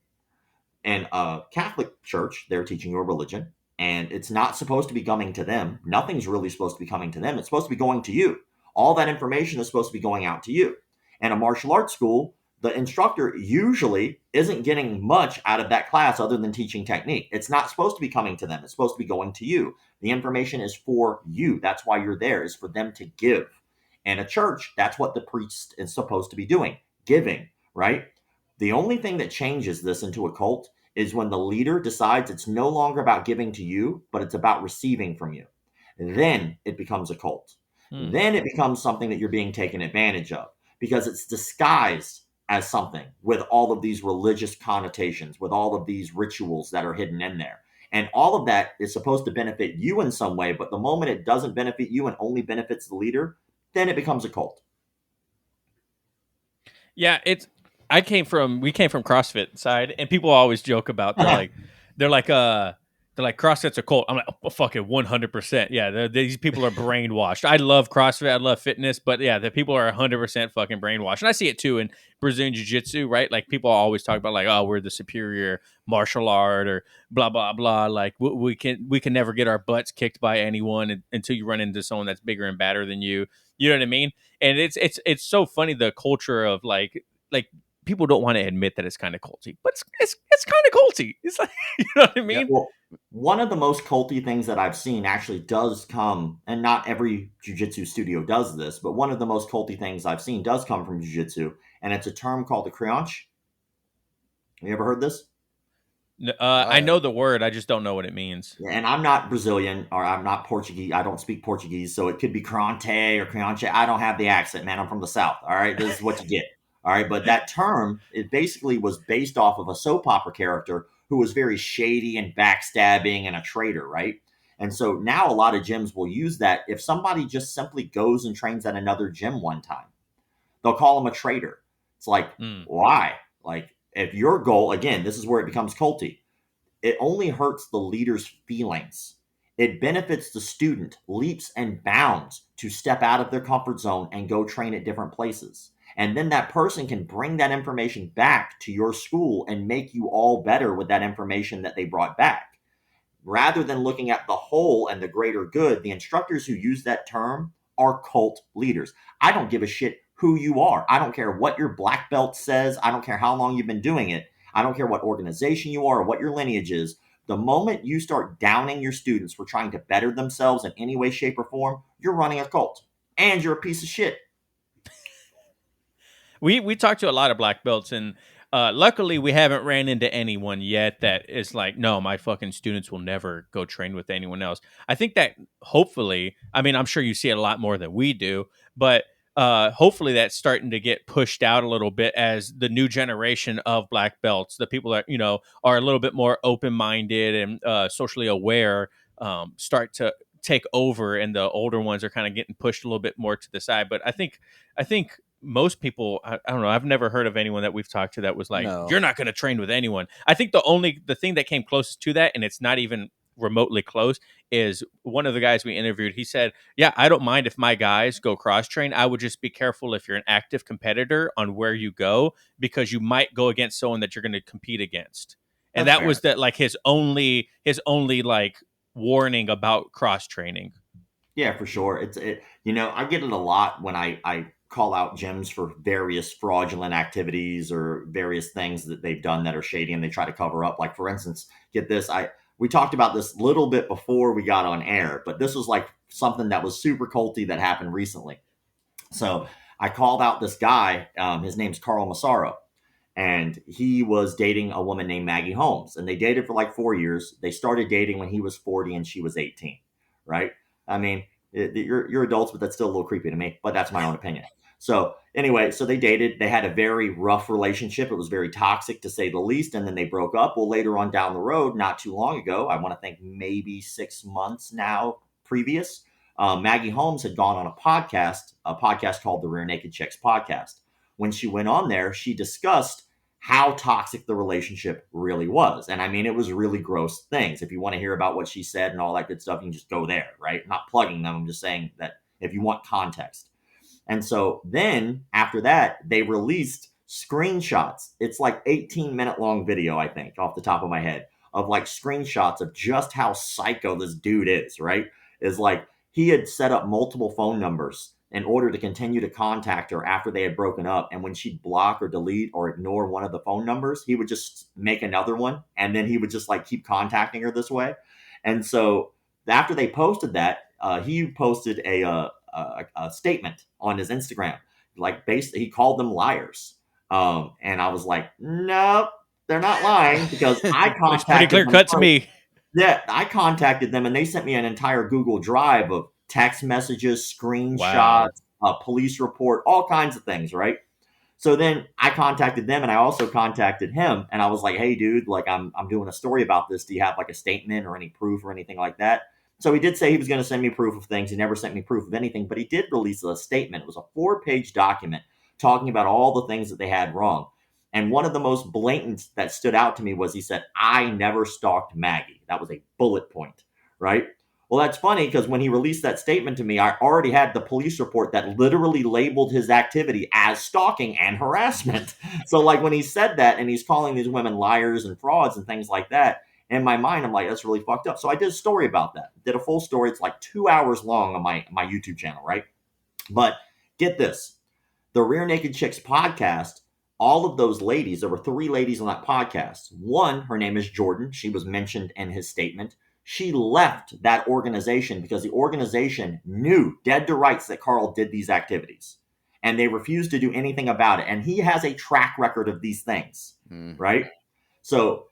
And a Catholic church, they're teaching you a religion, and it's not supposed to be coming to them. Nothing's really supposed to be coming to them. It's supposed to be going to you. All that information is supposed to be going out to you. And a martial arts school, the instructor usually isn't getting much out of that class other than teaching technique. It's not supposed to be coming to them. It's supposed to be going to you. The information is for you. That's why you're there, is for them to give. And a church, that's what the priest is supposed to be doing, giving, right? The only thing that changes this into a cult is when the leader decides it's no longer about giving to you, but it's about receiving from you. Then it becomes a cult. Then it becomes something that you're being taken advantage of because it's disguised as something with all of these religious connotations, with all of these rituals that are hidden in there. And all of that is supposed to benefit you in some way, but the moment it doesn't benefit you and only benefits the leader, then it becomes a cult. Yeah, we came from CrossFit side, and people always joke about they're like CrossFit's a cult. I'm like, oh, fucking 100%. Yeah, these people are brainwashed. I love CrossFit, I love fitness, but yeah, the people are 100% fucking brainwashed, and I see it too in Brazilian Jiu-Jitsu, right? Like people always talk about like, oh, we're the superior martial art or blah blah blah. Like we can never get our butts kicked by anyone until you run into someone that's bigger and badder than you. You know what I mean? And it's so funny, the culture of like people don't want to admit that it's kind of culty, but it's kind of culty. It's like, you know what I Yeah, mean? well, one of the most culty things that I've seen actually does come, and not every jujitsu studio does this, but one of the most culty things I've seen does come from jujitsu, and it's a term called the creonche. Have you ever heard this? I know the word, I just don't know what it means. And I'm not Brazilian or I'm not Portuguese. I don't speak Portuguese, so it could be Cronte or Creonte. I don't have the accent, man. I'm from the South. All right, this is what you get. All right, but that term, it basically was based off of a soap opera character who was very shady and backstabbing and a traitor, right? And so now a lot of gyms will use that if somebody just simply goes and trains at another gym one time. They'll call him a traitor. It's like, why? Like, if your goal, again, this is where it becomes culty, it only hurts the leader's feelings. It benefits the student leaps and bounds to step out of their comfort zone and go train at different places. And then that person can bring that information back to your school and make you all better with that information that they brought back. Rather than looking at the whole and the greater good, the instructors who use that term are cult leaders. I don't give a shit who you are. I don't care what your black belt says. I don't care how long you've been doing it. I don't care what organization you are or what your lineage is. The moment you start downing your students for trying to better themselves in any way, shape, or form, you're running a cult. And you're a piece of shit. We talked to a lot of black belts, and luckily we haven't ran into anyone yet that is like, no, my fucking students will never go train with anyone else. I think that hopefully, I mean, I'm sure you see it a lot more than we do, but hopefully that's starting to get pushed out a little bit as the new generation of black belts, the people that, you know, are a little bit more open-minded and socially aware, start to take over, and the older ones are kind of getting pushed a little bit more to the side. But I think most people, I don't know, I've never heard of anyone that we've talked to that was like, No. you're not going to train with anyone. I think the thing that came closest to that, and it's not even remotely close, is one of the guys we interviewed. He said, yeah, I don't mind if my guys go cross train. I would just be careful if you're an active competitor on where you go, because you might go against someone that you're going to compete against. And That's that fair. was that, like his only like warning about cross training. Yeah, for sure. I get it a lot when I call out gyms for various fraudulent activities or various things that they've done that are shady and they try to cover up. Like, for instance, get this, we talked about this a little bit before we got on air, but this was like something that was super culty that happened recently. So I called out this guy. His name's Carl Massaro, and he was dating a woman named Maggie Holmes, and they dated for like 4 years. They started dating when he was 40 and she was 18, right? I mean, you're adults, but that's still a little creepy to me, but that's my own opinion. So anyway, so they dated. They had a very rough relationship. It was very toxic, to say the least, and then they broke up. Well, later on down the road, not too long ago, I want to think maybe 6 months now previous, Maggie Holmes had gone on a podcast called the Rear Naked Chicks podcast. When she went on there, she discussed how toxic the relationship really was. And I mean, it was really gross things. If you want to hear about what she said and all that good stuff, you can just go there, right? I'm not plugging them. I'm just saying that if you want context. And so then after that, they released screenshots. It's like 18-minute long video, I think, off the top of my head, of like screenshots of just how psycho this dude is, right? Is like he had set up multiple phone numbers in order to continue to contact her after they had broken up. And when she'd block or delete or ignore one of the phone numbers, he would just make another one. And then he would just like keep contacting her this way. And so after they posted that, he posted a statement on his Instagram. Like basically, he called them liars. And I was like, nope, they're not lying because I Looks pretty contacted clear them cut to first. me. Yeah, I contacted them and they sent me an entire Google Drive of text messages, Wow. screenshots, a police report, all kinds of things, right? So then I contacted them and I also contacted him and I was like, hey, dude, like I'm doing a story about this. Do you have like a statement or any proof or anything like that? So he did say he was going to send me proof of things. He never sent me proof of anything, but he did release a statement. It was a 4-page document talking about all the things that they had wrong. And one of the most blatant that stood out to me was he said, I never stalked Maggie. That was a bullet point, right? Well, that's funny because when he released that statement to me, I already had the police report that literally labeled his activity as stalking and harassment. So, like, when he said that and he's calling these women liars and frauds and things like that, in my mind, I'm like, that's really fucked up. So I did a story about that. Did a full story. It's like 2 hours long on my YouTube channel, right? But get this. The Rear Naked Chicks podcast, all of those ladies, there were 3 ladies on that podcast. One, her name is Jordan. She was mentioned in his statement. She left that organization because the organization knew dead to rights that Carl did these activities. And they refused to do anything about it. And he has a track record of these things, right? So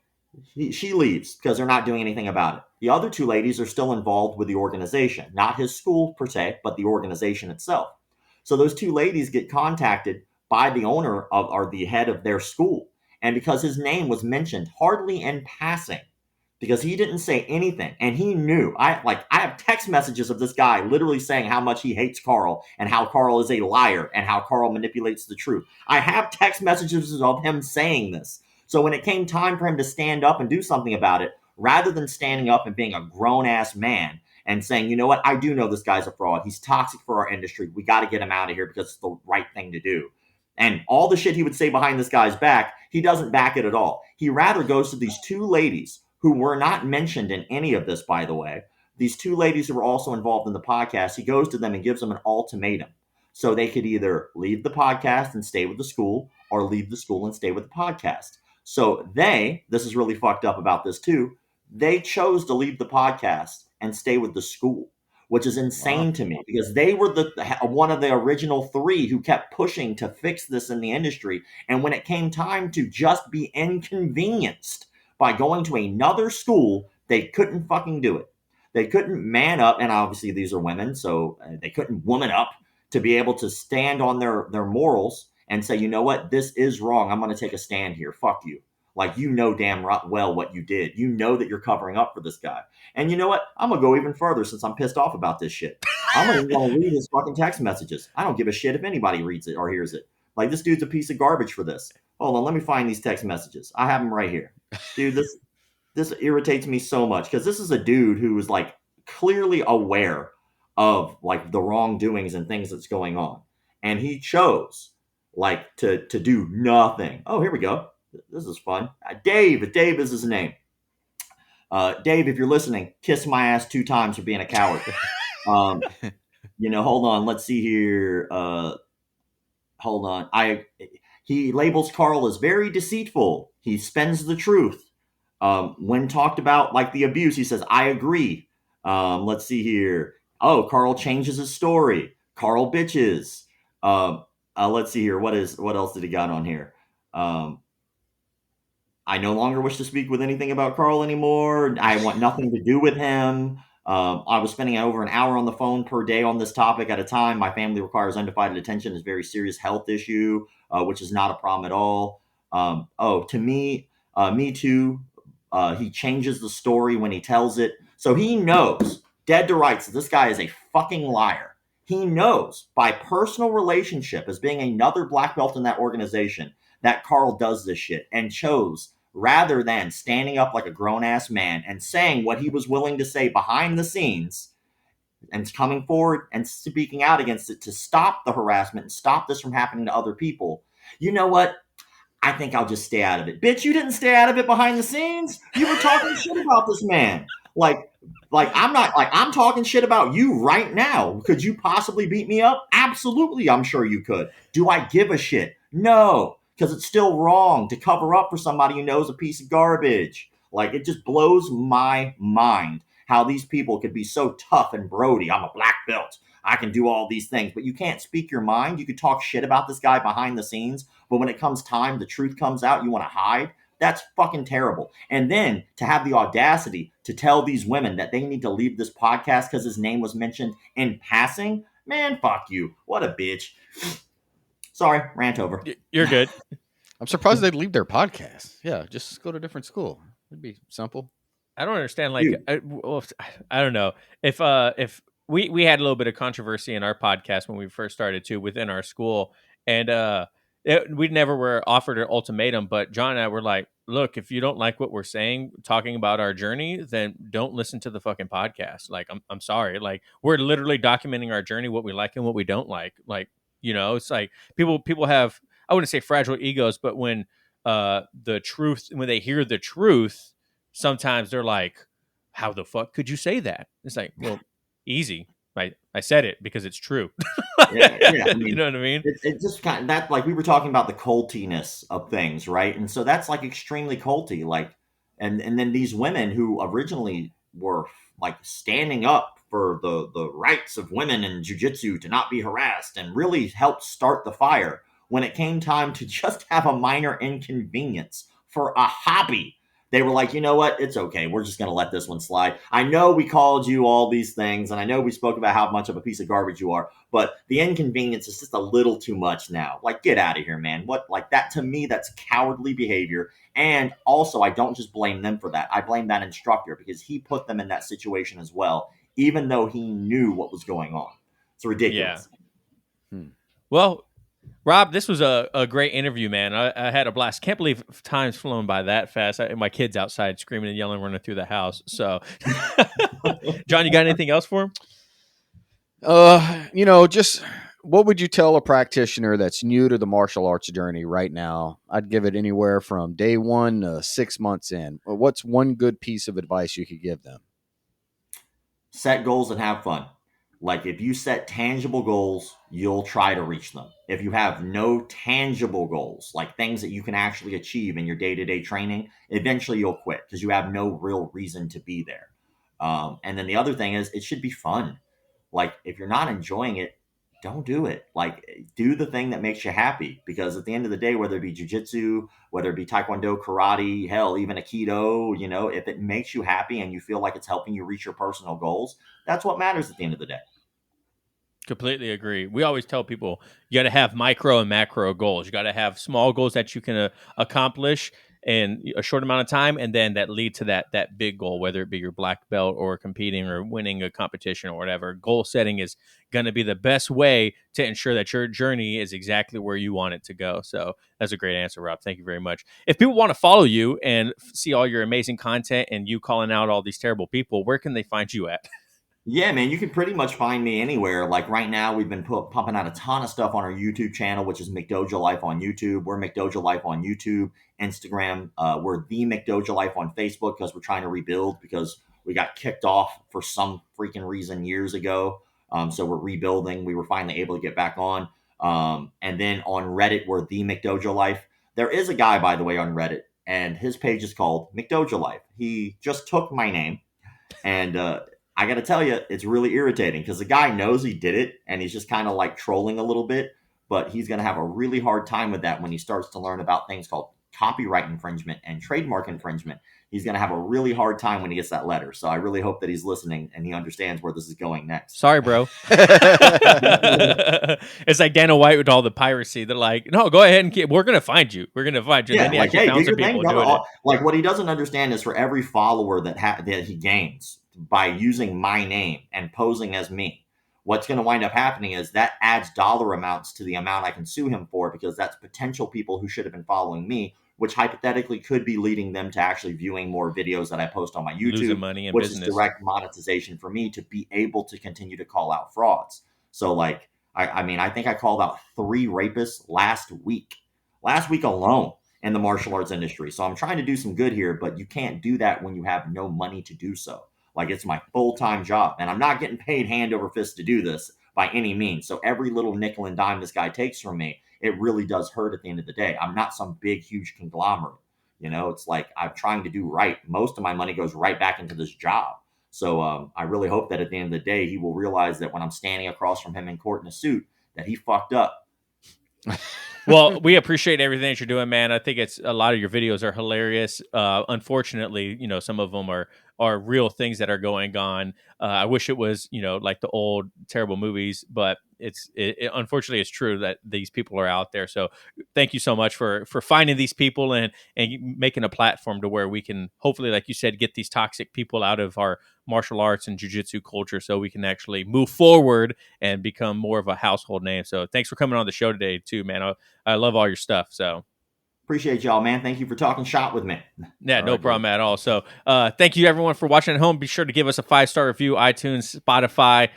she leaves because they're not doing anything about it. The other 2 ladies are still involved with the organization, not his school per se, but the organization itself. So those 2 ladies get contacted by the owner of or the head of their school. And because his name was mentioned hardly in passing, because he didn't say anything and he knew, I have text messages of this guy literally saying how much he hates Carl and how Carl is a liar and how Carl manipulates the truth. I have text messages of him saying this. So when it came time for him to stand up and do something about it, rather than standing up and being a grown-ass man and saying, you know what, I do know this guy's a fraud. He's toxic for our industry. We got to get him out of here because it's the right thing to do. And all the shit he would say behind this guy's back, he doesn't back it at all. He rather goes to these 2 ladies who were not mentioned in any of this, by the way. These 2 ladies who were also involved in the podcast, he goes to them and gives them an ultimatum. So they could either leave the podcast and stay with the school or leave the school and stay with the podcast. So this is really fucked up about this too, they chose to leave the podcast and stay with the school, which is insane to me because they were one of the original 3 who kept pushing to fix this in the industry. And when it came time to just be inconvenienced by going to another school, they couldn't fucking do it. They couldn't man up, and obviously these are women, so they couldn't woman up to be able to stand on their morals and say, you know what, this is wrong. I'm going to take a stand here. Fuck you. Like, you know damn well what you did. You know that you're covering up for this guy. And you know what? I'm going to go even further since I'm pissed off about this shit. I'm going to read his fucking text messages. I don't give a shit if anybody reads it or hears it. Like, this dude's a piece of garbage for this. Hold on, let me find these text messages. I have them right here. Dude, this irritates me so much because this is a dude who is like clearly aware of like the wrongdoings and things that's going on. And he chose like to do nothing. Oh, here we go. This is fun. Dave is his name. Dave, if you're listening, kiss my ass 2 times for being a coward. Hold on. Let's see here. Hold on. He labels Carl as very deceitful. He spends the truth. When talked about like the abuse, he says, I agree. Let's see here. Oh, Carl changes his story. Carl bitches. Let's see here. What else did he got on here? I no longer wish to speak with anything about Carl anymore. I want nothing to do with him. I was spending over an hour on the phone per day on this topic at a time. My family requires undivided attention. It's a very serious health issue, which is not a problem at all. To me, me too. He changes the story when he tells it. So he knows, dead to rights, that this guy is a fucking liar. He knows by personal relationship as being another black belt in that organization that Carl does this shit and chose rather than standing up like a grown-ass man and saying what he was willing to say behind the scenes, and coming forward and speaking out against it to stop the harassment and stop this from happening to other people, you know what? I think I'll just stay out of it. Bitch, you didn't stay out of it behind the scenes. You were talking shit about this man. I'm talking shit about you right now. Could you possibly beat me up? Absolutely, I'm sure you could. Do I give a shit? No, because it's still wrong to cover up for somebody who knows a piece of garbage. Like, it just blows my mind how these people could be so tough and Brody. I'm a black belt. I can do all these things, but you can't speak your mind. You could talk shit about this guy behind the scenes, but when it comes time, the truth comes out, you want to hide. That's fucking terrible. And then to have the audacity to tell these women that they need to leave this podcast because his name was mentioned in passing, man, fuck you. What a bitch. Sorry, rant over. You're good. I'm surprised they'd leave their podcast. Yeah, just go to a different school. It'd be simple. I don't understand. Like, I don't know if we had a little bit of controversy in our podcast when we first started too within our school, and we never were offered an ultimatum. But John and I were like, look, if you don't like what we're saying, talking about our journey, then don't listen to the fucking podcast. Like, I'm sorry. Like, we're literally documenting our journey, what we like and what we don't like. Like, it's like people have, I wouldn't say fragile egos, but when when they hear the truth, sometimes they're like, how the fuck could you say that? It's like, well, easy. I said it because it's true. Yeah, I mean, you know what I mean? It's just kind of that, like we were talking about the cultiness of things, right? And so that's like extremely culty. Like, and then these women who originally were like standing up for the rights of women in jiu-jitsu to not be harassed and really helped start the fire when it came time to just have a minor inconvenience for a hobby. They were like, you know what? It's okay. We're just going to let this one slide. I know we called you all these things, and I know we spoke about how much of a piece of garbage you are, but the inconvenience is just a little too much now. Like, get out of here, man. What, like that to me, that's cowardly behavior. And also, I don't just blame them for that. I blame that instructor because he put them in that situation as well, even though he knew what was going on. It's ridiculous. Yeah. Well, Rob, this was a great interview, man. I had a blast. Can't believe time's flown by that fast. My kid's outside screaming and yelling, running through the house. So, John, you got anything else for him? Just what would you tell a practitioner that's new to the martial arts journey right now? I'd give it anywhere from day 1 to 6 months in. What's one good piece of advice you could give them? Set goals and have fun. Like, if you set tangible goals, you'll try to reach them. If you have no tangible goals, like things that you can actually achieve in your day-to-day training, eventually you'll quit because you have no real reason to be there. And then the other thing is, it should be fun. Like, if you're not enjoying it, don't do it. Like, do the thing that makes you happy, because at the end of the day, whether it be jiu-jitsu, whether it be taekwondo, karate, hell, even aikido, if it makes you happy and you feel like it's helping you reach your personal goals, that's what matters at the end of the day. Completely agree. We always tell people you got to have micro and macro goals. You got to have small goals that you can accomplish in a short amount of time, and then that lead to that big goal, whether it be your black belt or competing or winning a competition or whatever. Goal setting is going to be the best way to ensure that your journey is exactly where you want it to go. So that's a great answer, Rob. Thank you very much. If people want to follow you and see all your amazing content and you calling out all these terrible people, where can they find you at? Yeah, man, you can pretty much find me anywhere. Like right now, we've been pumping out a ton of stuff on our YouTube channel, which is McDojoLife on YouTube. We're McDojoLife on YouTube, Instagram. We're the McDojoLife on Facebook because we're trying to rebuild because we got kicked off for some freaking reason years ago. So we're rebuilding. We were finally able to get back on. And then on Reddit, we're the McDojoLife. There is a guy, by the way, on Reddit, and his page is called McDojoLife. He just took my name, and I got to tell you, it's really irritating because the guy knows he did it and he's just kind of like trolling a little bit, but he's going to have a really hard time with that when he starts to learn about things called copyright infringement and trademark infringement. He's going to have a really hard time when he gets that letter. So I really hope that he's listening and he understands where this is going next. Sorry, bro. It's like Dana White with all the piracy. They're like, no, go ahead and we're going to find you. We're going to find you. Yeah, And then he like, actually hey, found do some your thing, people brother. doing it. Like, what he doesn't understand is for every follower that he gains by using my name and posing as me, what's going to wind up happening is that adds dollar amounts to the amount I can sue him for, because that's potential people who should have been following me which hypothetically could be leading them to actually viewing more videos that I post on my Losing YouTube, money in which is business. direct monetization for me to be able to continue to call out frauds. So like, I mean, I think I called out 3 rapists last week alone in the martial arts industry. So I'm trying to do some good here, but you can't do that when you have no money to do so. Like, it's my full-time job, and I'm not getting paid hand over fist to do this by any means. So every little nickel and dime this guy takes from me, it really does hurt at the end of the day. I'm not some big, huge conglomerate. You know, it's like I'm trying to do right. Most of my money goes right back into this job. So I really hope that at the end of the day, he will realize that when I'm standing across from him in court in a suit, that he fucked up. Well, we appreciate everything that you're doing, man. I think it's a lot of your videos are hilarious. Unfortunately, you know, some of them are real things that are going on. I wish it was, you know, like the old terrible movies, but unfortunately it's true that these people are out there. So thank you so much for finding these people and making a platform to where we can hopefully, like you said, get these toxic people out of our martial arts and jiu-jitsu culture so we can actually move forward and become more of a household name. So thanks for coming on the show today too, man. I love all your stuff. So Appreciate y'all, man. Thank you for talking shop with me. yeah, All no right, problem dude. at all. So thank you everyone for watching at home. Be sure to give us a 5-star review, iTunes, Spotify,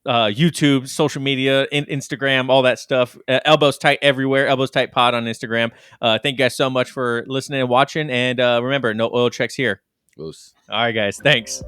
YouTube, social media, Instagram, all that stuff. Elbows Tight everywhere. Elbows Tight Pod on Instagram. Thank you guys so much for listening and watching. And remember, no oil checks here. Loose. All right, guys. Thanks.